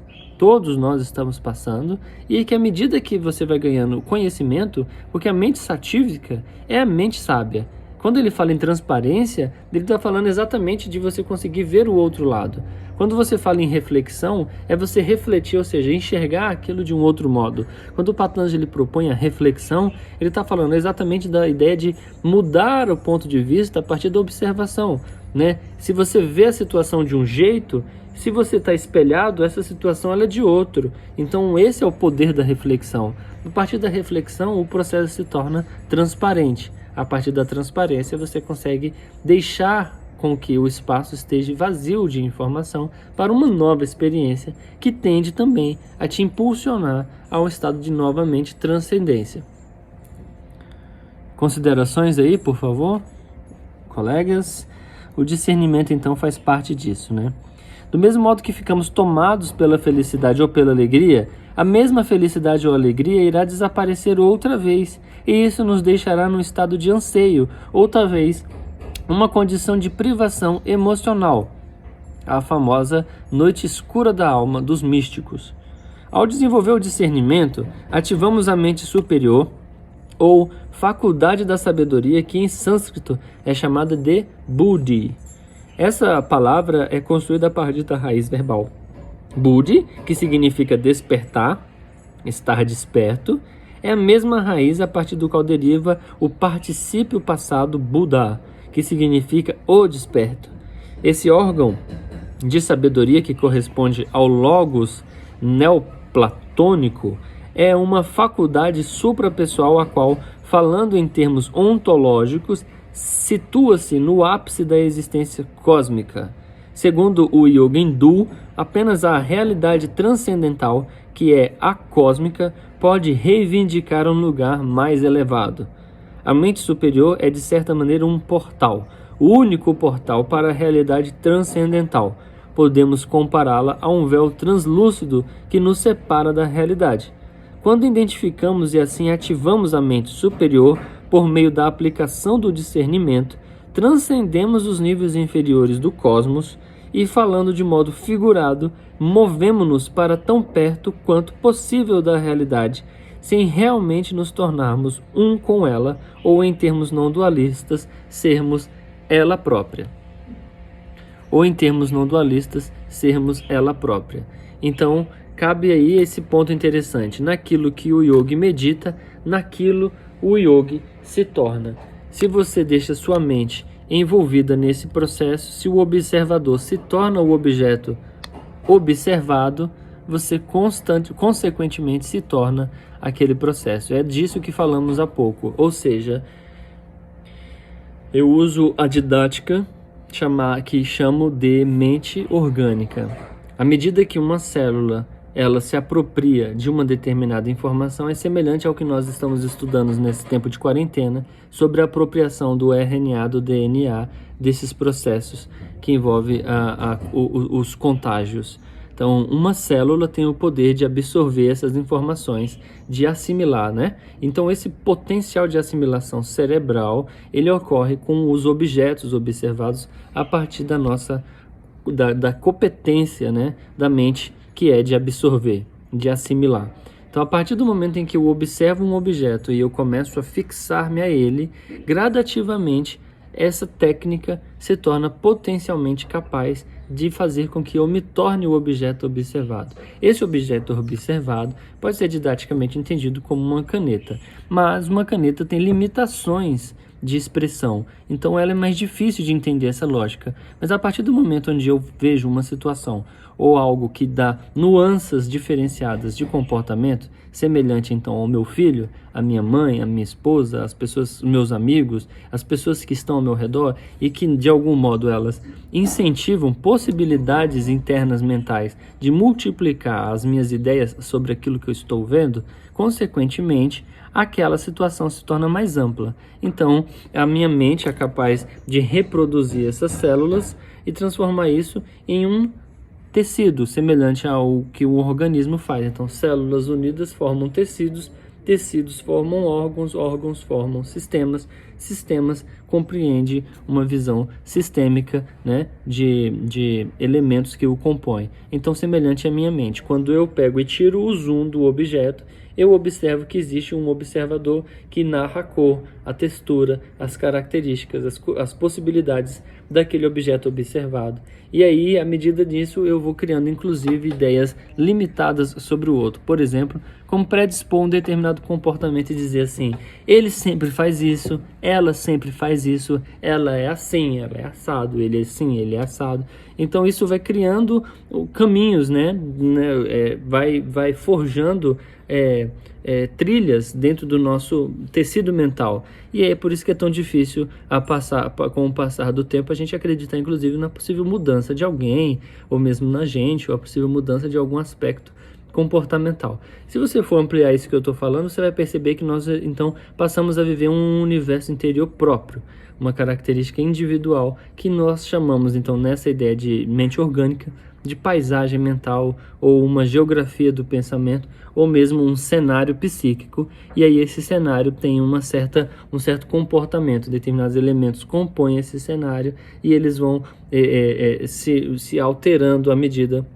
estamos passando, e que à medida que você vai ganhando conhecimento, porque a mente satívica é a mente sábia. Quando ele fala em transparência, ele está falando exatamente de você conseguir ver o outro lado. Quando você fala em reflexão, é você refletir, ou seja, enxergar aquilo de um outro modo. Quando o Patanjali propõe a reflexão, ele está falando exatamente da ideia de mudar o ponto de vista a partir da observação, né? Se você vê a situação de um jeito, se você está espelhado, essa situação ela é de outro. Então esse é o poder da reflexão. A partir da reflexão, o processo se torna transparente. A partir da transparência, você consegue deixar com que o espaço esteja vazio de informação para uma nova experiência que tende também a te impulsionar a um estado de novamente transcendência. Considerações aí, por favor, colegas? O discernimento então faz parte disso, né? Do mesmo modo que ficamos tomados pela felicidade ou pela alegria, a mesma felicidade ou alegria irá desaparecer outra vez, e isso nos deixará num estado de anseio, ou talvez uma condição de privação emocional, a famosa noite escura da alma dos místicos. Ao desenvolver o discernimento, ativamos a mente superior, ou faculdade da sabedoria, que em sânscrito é chamada de buddhi. Essa palavra é construída a partir da raiz verbal buddhi, que significa despertar, estar desperto, é a mesma raiz a partir do qual deriva o particípio passado Buddha, que significa o desperto. Esse órgão de sabedoria, que corresponde ao logos neoplatônico, é uma faculdade suprapessoal a qual, falando em termos ontológicos, situa-se no ápice da existência cósmica. Segundo o yoga hindu, apenas a realidade transcendental, que é a cósmica, pode reivindicar um lugar mais elevado. A mente superior é, de certa maneira, um portal, o único portal para a realidade transcendental. Podemos compará-la a um véu translúcido que nos separa da realidade. Quando identificamos e assim ativamos a mente superior por meio da aplicação do discernimento, transcendemos os níveis inferiores do cosmos e, falando de modo figurado, movemo-nos para tão perto quanto possível da realidade, sem realmente nos tornarmos um com ela, ou em termos não dualistas, sermos ela própria. Então, cabe aí esse ponto interessante. Naquilo que o yogi medita, naquilo o yogi se torna. Se você deixa sua mente envolvida nesse processo, se o observador se torna o objeto observado, você consequentemente se torna aquele processo. É disso que falamos há pouco. Ou seja, eu uso a didática que chamo de mente orgânica. À medida que uma célula ela se apropria de uma determinada informação, é semelhante ao que nós estamos estudando nesse tempo de quarentena sobre a apropriação do RNA, do DNA, desses processos que envolvem os contágios. Então, uma célula tem o poder de absorver essas informações, de assimilar, né? Então, esse potencial de assimilação cerebral, ele ocorre com os objetos observados a partir da competência, né, da mente, que é de absorver, de assimilar. Então, a partir do momento em que eu observo um objeto e eu começo a fixar-me a ele, gradativamente, essa técnica se torna potencialmente capaz de fazer com que eu me torne o objeto observado. Esse objeto observado pode ser didaticamente entendido como uma caneta, mas uma caneta tem limitações de expressão, então ela é mais difícil de entender essa lógica. Mas a partir do momento onde eu vejo uma situação ou algo que dá nuances diferenciadas de comportamento, semelhante então ao meu filho, a minha mãe, a minha esposa, as pessoas, meus amigos, as pessoas que estão ao meu redor e que de algum modo elas incentivam possibilidades internas mentais de multiplicar as minhas ideias sobre aquilo que eu estou vendo, consequentemente, aquela situação se torna mais ampla. Então, a minha mente é capaz de reproduzir essas células e transformar isso em um tecido, semelhante ao que o organismo faz. Então, células unidas formam tecidos, tecidos formam órgãos, órgãos formam sistemas, sistemas compreendem uma visão sistêmica, né, de elementos que o compõem. Então, semelhante à minha mente, quando eu pego e tiro o zoom do objeto, eu observo que existe um observador que narra a cor, a textura, as características, as possibilidades daquele objeto observado. E aí, à medida disso, eu vou criando, inclusive, ideias limitadas sobre o outro. Por exemplo, como predispor um determinado comportamento e dizer assim, ele sempre faz isso, ela sempre faz isso, ela é assim, ela é assado, ele é assim, ele é assado. Então, isso vai criando caminhos, né? Vai forjando trilhas dentro do nosso tecido mental. E é por isso que é tão difícil com o passar do tempo a gente acreditar inclusive na possível mudança de alguém, ou mesmo na gente, ou a possível mudança de algum aspecto comportamental. Se você for ampliar isso que eu estou falando, você vai perceber que nós então passamos a viver um universo interior próprio, uma característica individual que nós chamamos então nessa ideia de mente orgânica, de paisagem mental, ou uma geografia do pensamento, ou mesmo um cenário psíquico, e aí esse cenário tem um certo comportamento, determinados elementos compõem esse cenário, e eles vão se alterando à medida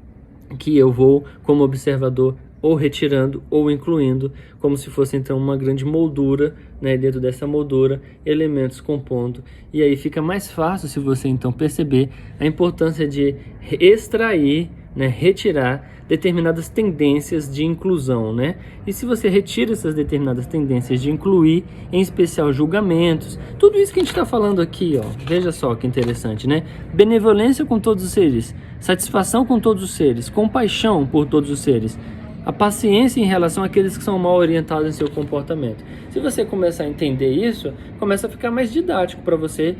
que eu vou, como observador, ou retirando, ou incluindo, como se fosse então uma grande moldura, né? Dentro dessa moldura, elementos compondo. E aí fica mais fácil se você então perceber a importância de extrair, né? Retirar determinadas tendências de inclusão, né? E se você retira essas determinadas tendências de incluir, em especial julgamentos, tudo isso que a gente está falando aqui, ó, veja só que interessante, né? Benevolência com todos os seres, satisfação com todos os seres, compaixão por todos os seres, a paciência em relação àqueles que são mal orientados em seu comportamento. Se você começar a entender isso, começa a ficar mais didático para você.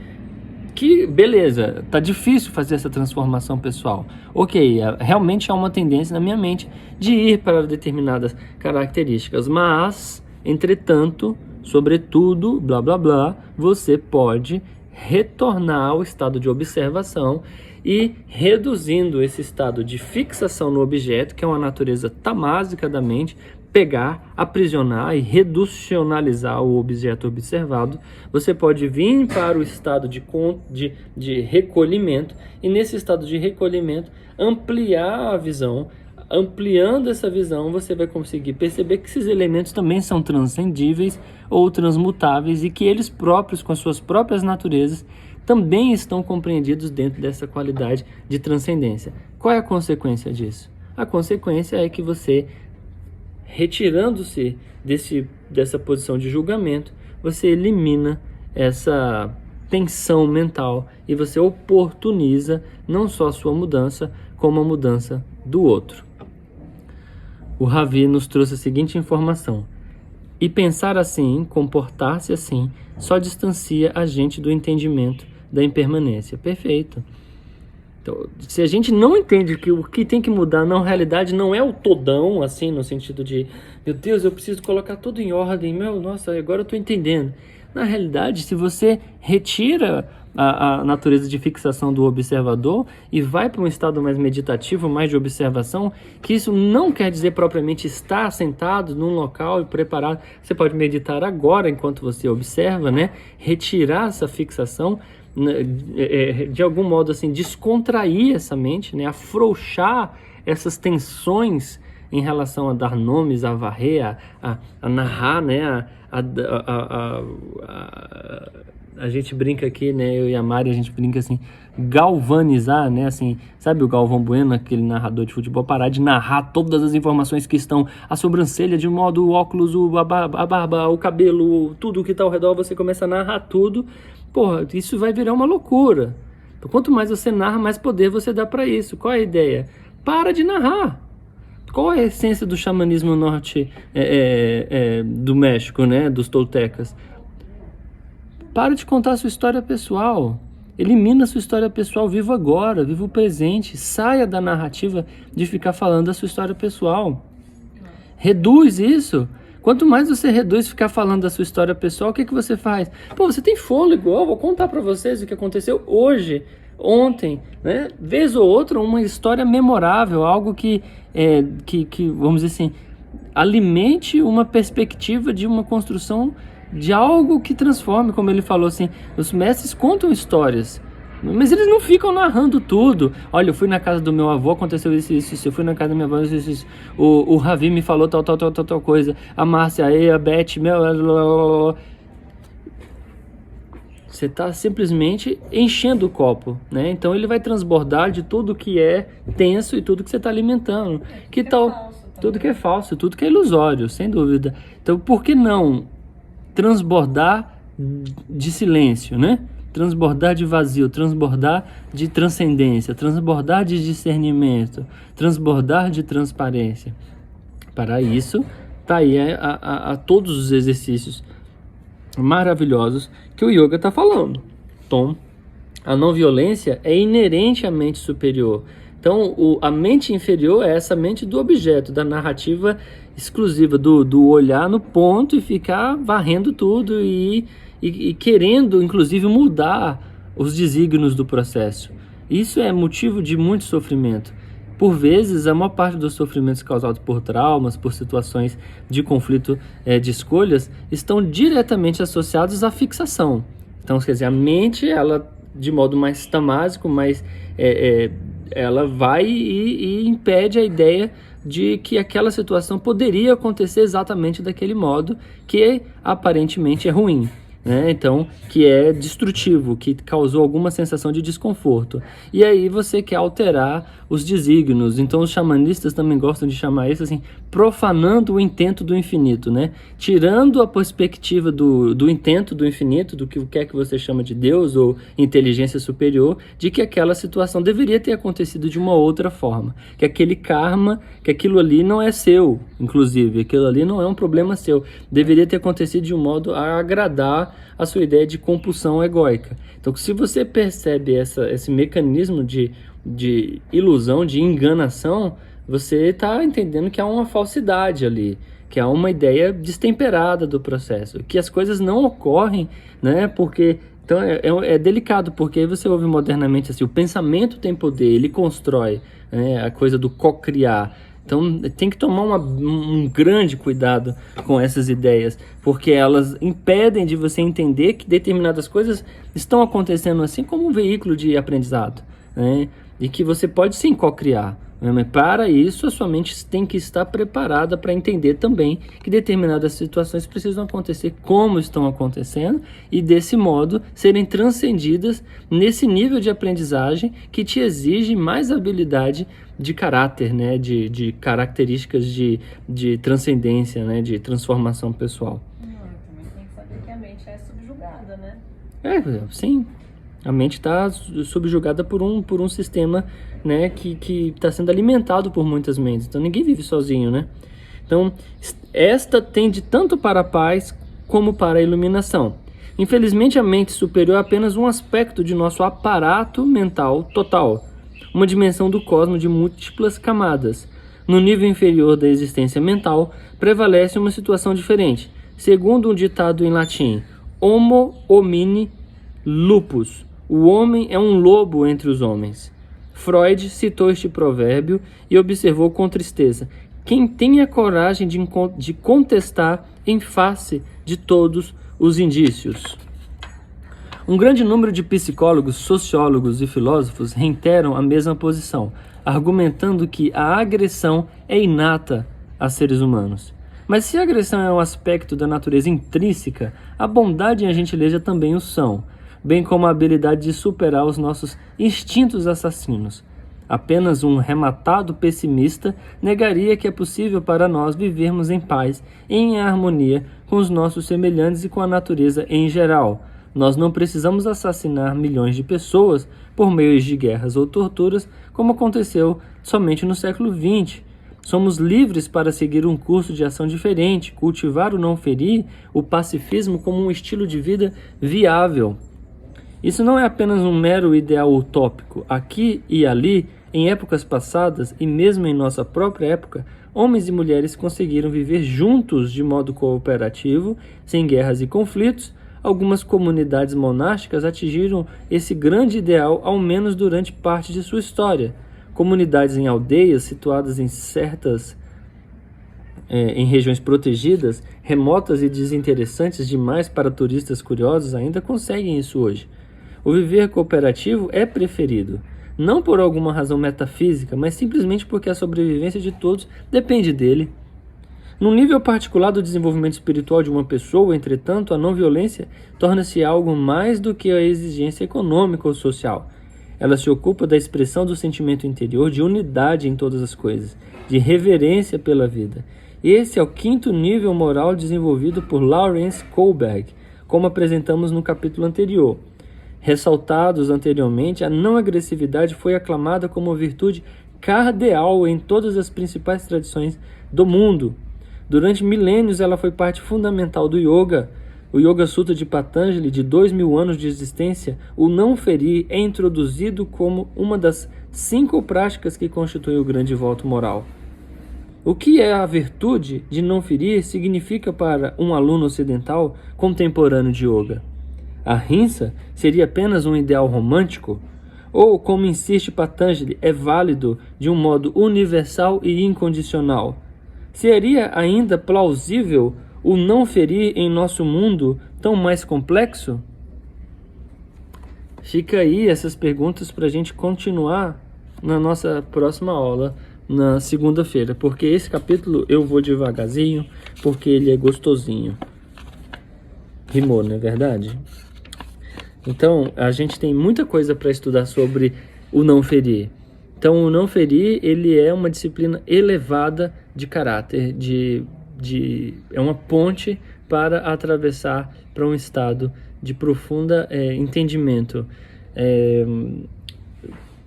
Que beleza, tá difícil fazer essa transformação pessoal. Ok, realmente há uma tendência na minha mente de ir para determinadas características, mas, entretanto, sobretudo, blá blá blá, você pode retornar ao estado de observação e reduzindo esse estado de fixação no objeto, que é uma natureza tamásica da mente, pegar, aprisionar e reducionalizar o objeto observado, você pode vir para o estado de recolhimento, e nesse estado de recolhimento ampliar a visão. Ampliando essa visão, você vai conseguir perceber que esses elementos também são transcendíveis ou transmutáveis e que eles próprios, com as suas próprias naturezas, também estão compreendidos dentro dessa qualidade de transcendência. Qual é a consequência disso? A consequência é que você, retirando-se dessa posição de julgamento, você elimina essa tensão mental e você oportuniza não só a sua mudança, como a mudança do outro. O Ravi nos trouxe a seguinte informação: e pensar assim, comportar-se assim, só distancia a gente do entendimento da impermanência. Perfeito. Então, se a gente não entende que o que tem que mudar na realidade não é o todão, assim, no sentido de, meu Deus, eu preciso colocar tudo em ordem, nossa, agora eu estou entendendo. Na realidade, se você retira a natureza de fixação do observador e vai para um estado mais meditativo, mais de observação, que isso não quer dizer propriamente estar sentado num local e preparado. Você pode meditar agora enquanto você observa, né? Retirar essa fixação, de algum modo assim, descontrair essa mente, né? Afrouxar essas tensões em relação a dar nomes, a varrer, a narrar, né? A gente brinca aqui, né? Eu e a Mari, a gente brinca assim, galvanizar, né? Assim, sabe o Galvão Bueno, aquele narrador de futebol, parar de narrar todas as informações que estão, a sobrancelha de modo, o óculos, a barba, o cabelo, tudo que está ao redor, você começa a narrar tudo. Porra, isso vai virar uma loucura. Então, quanto mais você narra, mais poder você dá para isso. Qual é a ideia? Para de narrar. Qual é a essência do xamanismo norte do México, né? Dos toltecas? Para de contar a sua história pessoal. Elimina a sua história pessoal, viva agora, viva o presente. Saia da narrativa de ficar falando da sua história pessoal. Reduz isso. Quanto mais você reduz ficar falando da sua história pessoal, o que você faz? Pô, você tem fôlego, eu vou contar para vocês o que aconteceu hoje, ontem, né? Vez ou outra, uma história memorável, algo que vamos dizer assim, alimente uma perspectiva de uma construção de algo que transforme, como ele falou assim, os mestres contam histórias, mas eles não ficam narrando tudo. Olha, eu fui na casa do meu avô, aconteceu isso, eu fui na casa da minha avó, isso. O Ravi me falou tal coisa, a Márcia, a Beth, você está simplesmente enchendo o copo, né? Então ele vai transbordar de tudo que é tenso e tudo que você está alimentando. Que tal? Tudo que é falso, tudo que é ilusório, sem dúvida. Então por que não transbordar de silêncio, né? Transbordar de vazio, transbordar de transcendência, transbordar de discernimento, transbordar de transparência. Para isso, tá aí a todos os exercícios maravilhosos que o yoga está falando. Então, a não violência é inerente à mente superior. Então, a mente inferior é essa mente do objeto, da narrativa exclusiva, do olhar no ponto e ficar varrendo tudo e querendo, inclusive, mudar os desígnios do processo. Isso é motivo de muito sofrimento. Por vezes, a maior parte dos sofrimentos causados por traumas, por situações de conflito de escolhas, estão diretamente associados à fixação. Então, quer dizer, a mente, ela, de modo mais tamásico, ela vai e impede a ideia de que aquela situação poderia acontecer exatamente daquele modo, que aparentemente é ruim, né? Então, que é destrutivo, que causou alguma sensação de desconforto. E aí você quer alterar os desígnios. Então, os xamanistas também gostam de chamar isso assim, profanando o intento do infinito, né? Tirando a perspectiva do intento do infinito, do que quer que você chama de Deus ou inteligência superior, de que aquela situação deveria ter acontecido de uma outra forma. Que aquele karma, que aquilo ali não é seu, inclusive. Aquilo ali não é um problema seu. Deveria ter acontecido de um modo a agradar a sua ideia de compulsão egóica. Então, se você percebe esse mecanismo de ilusão, de enganação, você está entendendo que há uma falsidade ali, que há uma ideia destemperada do processo, que as coisas não ocorrem, né? Porque então é delicado, porque aí você ouve modernamente assim, o pensamento tem poder, ele constrói, né? A coisa do co-criar. Então tem que tomar um grande cuidado com essas ideias, porque elas impedem de você entender que determinadas coisas estão acontecendo assim como um veículo de aprendizado, né? E que você pode sim co-criar. Mas para isso, a sua mente tem que estar preparada para entender também que determinadas situações precisam acontecer como estão acontecendo e, desse modo, serem transcendidas nesse nível de aprendizagem que te exige mais habilidade de caráter, né? De características de transcendência, né? De transformação pessoal. Também tem que saber que a mente é subjugada, né? Sim. A mente está subjugada por um sistema, né, que está sendo alimentado por muitas mentes. Então ninguém vive sozinho, né? Então esta tende tanto para a paz como para a iluminação. Infelizmente a mente superior é apenas um aspecto de nosso aparato mental total, uma dimensão do cosmos de múltiplas camadas. No nível inferior da existência mental prevalece uma situação diferente. Segundo um ditado em latim, Homo homini lupus. O homem é um lobo entre os homens. Freud citou este provérbio e observou com tristeza: quem tem a coragem de contestar em face de todos os indícios? Um grande número de psicólogos, sociólogos e filósofos reiteram a mesma posição, argumentando que a agressão é inata a seres humanos. Mas se a agressão é um aspecto da natureza intrínseca, a bondade e a gentileza também o são, bem como a habilidade de superar os nossos instintos assassinos. Apenas um rematado pessimista negaria que é possível para nós vivermos em paz, em harmonia com os nossos semelhantes e com a natureza em geral. Nós não precisamos assassinar milhões de pessoas por meio de guerras ou torturas, como aconteceu somente no século XX. Somos livres para seguir um curso de ação diferente, cultivar o não ferir, o pacifismo como um estilo de vida viável. Isso não é apenas um mero ideal utópico. Aqui e ali, em épocas passadas e mesmo em nossa própria época, homens e mulheres conseguiram viver juntos de modo cooperativo, sem guerras e conflitos. Algumas comunidades monásticas atingiram esse grande ideal ao menos durante parte de sua história. Comunidades em aldeias situadas em regiões protegidas, remotas e desinteressantes demais para turistas curiosos ainda conseguem isso hoje. O viver cooperativo é preferido, não por alguma razão metafísica, mas simplesmente porque a sobrevivência de todos depende dele. Num nível particular do desenvolvimento espiritual de uma pessoa, entretanto, a não-violência torna-se algo mais do que a exigência econômica ou social. Ela se ocupa da expressão do sentimento interior de unidade em todas as coisas, de reverência pela vida. Esse é o quinto nível moral desenvolvido por Lawrence Kohlberg, como apresentamos no capítulo anterior. Ressaltados anteriormente, a não-agressividade foi aclamada como virtude cardeal em todas as principais tradições do mundo. Durante milênios, ela foi parte fundamental do yoga. O Yoga Sutra de Patanjali, de 2000 anos de existência, o não ferir é introduzido como uma das 5 práticas que constituem o grande voto moral. O que é a virtude de não ferir significa para um aluno ocidental contemporâneo de yoga? A Ahimsa seria apenas um ideal romântico? Ou, como insiste Patanjali, é válido de um modo universal e incondicional? Seria ainda plausível o não ferir em nosso mundo tão mais complexo? Fica aí essas perguntas para a gente continuar na nossa próxima aula, na segunda-feira, porque esse capítulo eu vou devagarzinho, porque ele é gostosinho. Rimou, não é verdade? Então, a gente tem muita coisa para estudar sobre o não ferir. Então, o não ferir, ele é uma disciplina elevada de caráter, é uma ponte para atravessar para um estado de profunda entendimento.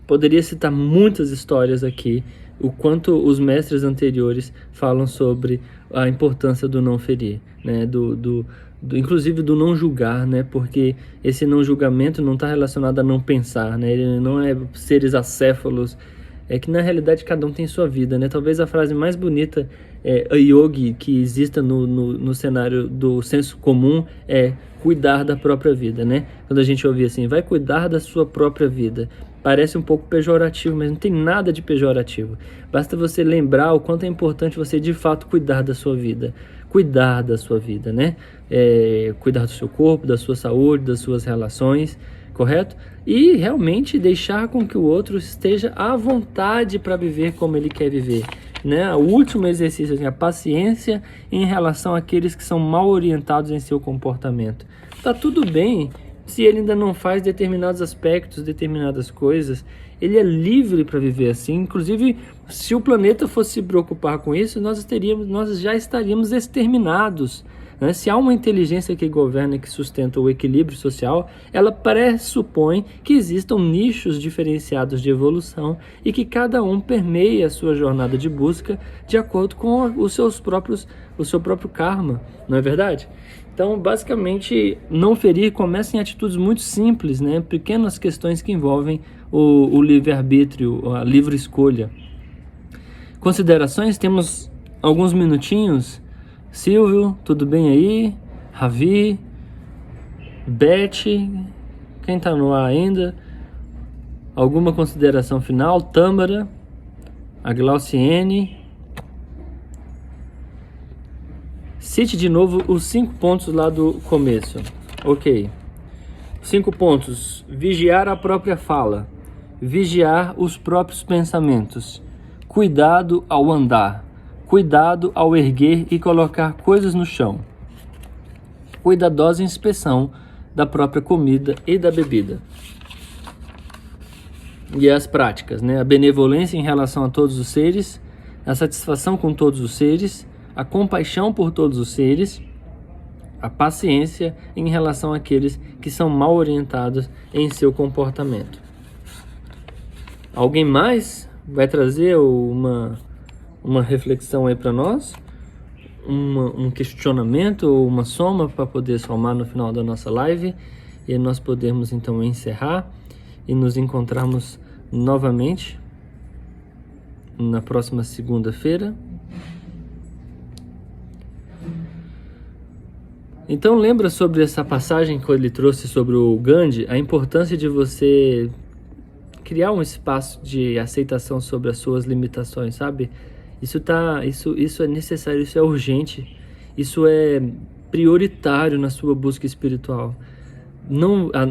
Poderia citar muitas histórias aqui, o quanto os mestres anteriores falam sobre a importância do não ferir, né? Inclusive do não julgar, né? Porque esse não julgamento não está relacionado a não pensar, né? Ele não é seres acéfalos, é que na realidade cada um tem sua vida, né? Talvez a frase mais bonita a yogi que exista no cenário do senso comum é cuidar da própria vida, né? Quando a gente ouve assim, vai cuidar da sua própria vida, parece um pouco pejorativo, mas não tem nada de pejorativo. Basta você lembrar o quanto é importante você de fato cuidar da sua vida, né? Cuidar do seu corpo, da sua saúde, das suas relações, correto? E realmente deixar com que o outro esteja à vontade para viver como ele quer viver, né? O último exercício, assim, a paciência em relação àqueles que são mal orientados em seu comportamento. Tá tudo bem se ele ainda não faz determinados aspectos, determinadas coisas, ele é livre para viver assim. Inclusive, se o planeta fosse se preocupar com isso, nós já estaríamos exterminados, né? Se há uma inteligência que governa e que sustenta o equilíbrio social, ela pressupõe que existam nichos diferenciados de evolução e que cada um permeia a sua jornada de busca de acordo com o seu próprio karma, não é verdade? Então, basicamente, não ferir começa em atitudes muito simples, né? Pequenas questões que envolvem o livre-arbítrio, a livre escolha. Considerações, temos alguns minutinhos. Silvio, tudo bem aí? Ravi, Beth, quem está no ar ainda? Alguma consideração final? Tâmara, a Glauciene. Cite de novo os 5 pontos lá do começo. Ok. 5 pontos. Vigiar a própria fala. Vigiar os próprios pensamentos. Cuidado ao andar. Cuidado ao erguer e colocar coisas no chão. Cuidadosa inspeção da própria comida e da bebida. E as práticas, né? A benevolência em relação a todos os seres, a satisfação com todos os seres, a compaixão por todos os seres, a paciência em relação àqueles que são mal orientados em seu comportamento. Alguém mais vai trazer uma reflexão aí para nós? Um questionamento ou uma soma para poder somar no final da nossa live e nós podemos então encerrar e nos encontrarmos novamente na próxima segunda-feira. Então lembra sobre essa passagem que ele trouxe sobre o Gandhi, a importância de você criar um espaço de aceitação sobre as suas limitações, sabe? Isso é necessário, isso é urgente, isso é prioritário na sua busca espiritual.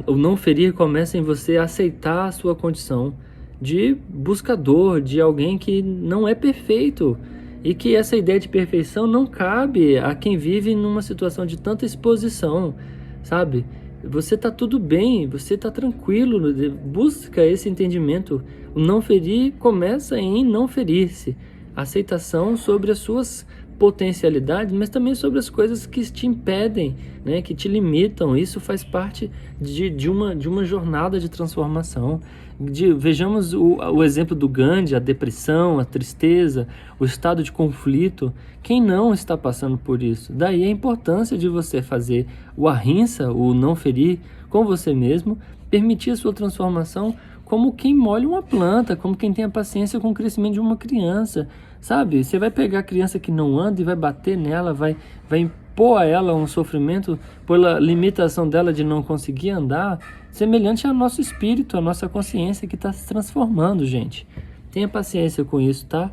O não ferir começa em você aceitar a sua condição de buscador, de alguém que não é perfeito. E que essa ideia de perfeição não cabe a quem vive numa situação de tanta exposição, sabe? Você está tudo bem, você está tranquilo, busca esse entendimento. O não ferir começa em não ferir-se. Aceitação sobre as suas potencialidades, mas também sobre as coisas que te impedem, né, que te limitam. Isso faz parte de uma jornada de transformação. Vejamos o exemplo do Gandhi, a depressão, a tristeza, o estado de conflito. Quem não está passando por isso? Daí a importância de você fazer o ahimsa, o não ferir, com você mesmo, permitir a sua transformação como quem molha uma planta, como quem tem a paciência com o crescimento de uma criança, sabe? Você vai pegar a criança que não anda e vai bater nela, vai impor a ela um sofrimento pela limitação dela de não conseguir andar, semelhante ao nosso espírito, à nossa consciência que está se transformando, gente. Tenha paciência com isso, tá?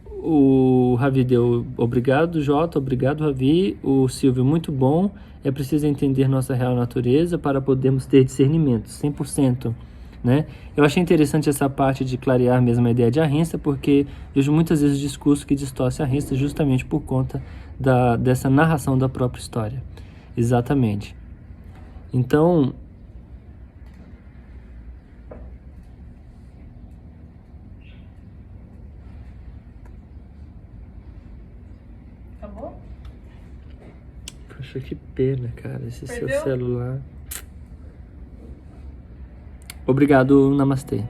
O Ravi deu obrigado, Jota, obrigado, Ravi. O Silvio, muito bom. É preciso entender nossa real natureza para podermos ter discernimento, 100%. né? Eu achei interessante essa parte de clarear mesmo a ideia de Ahimsa, porque vejo muitas vezes discurso que distorce a Ahimsa justamente por conta dessa narração da própria história. Exatamente. Então, Acabou? poxa, que pena, cara, esse Perdeu? seu celular. Obrigado, namastê.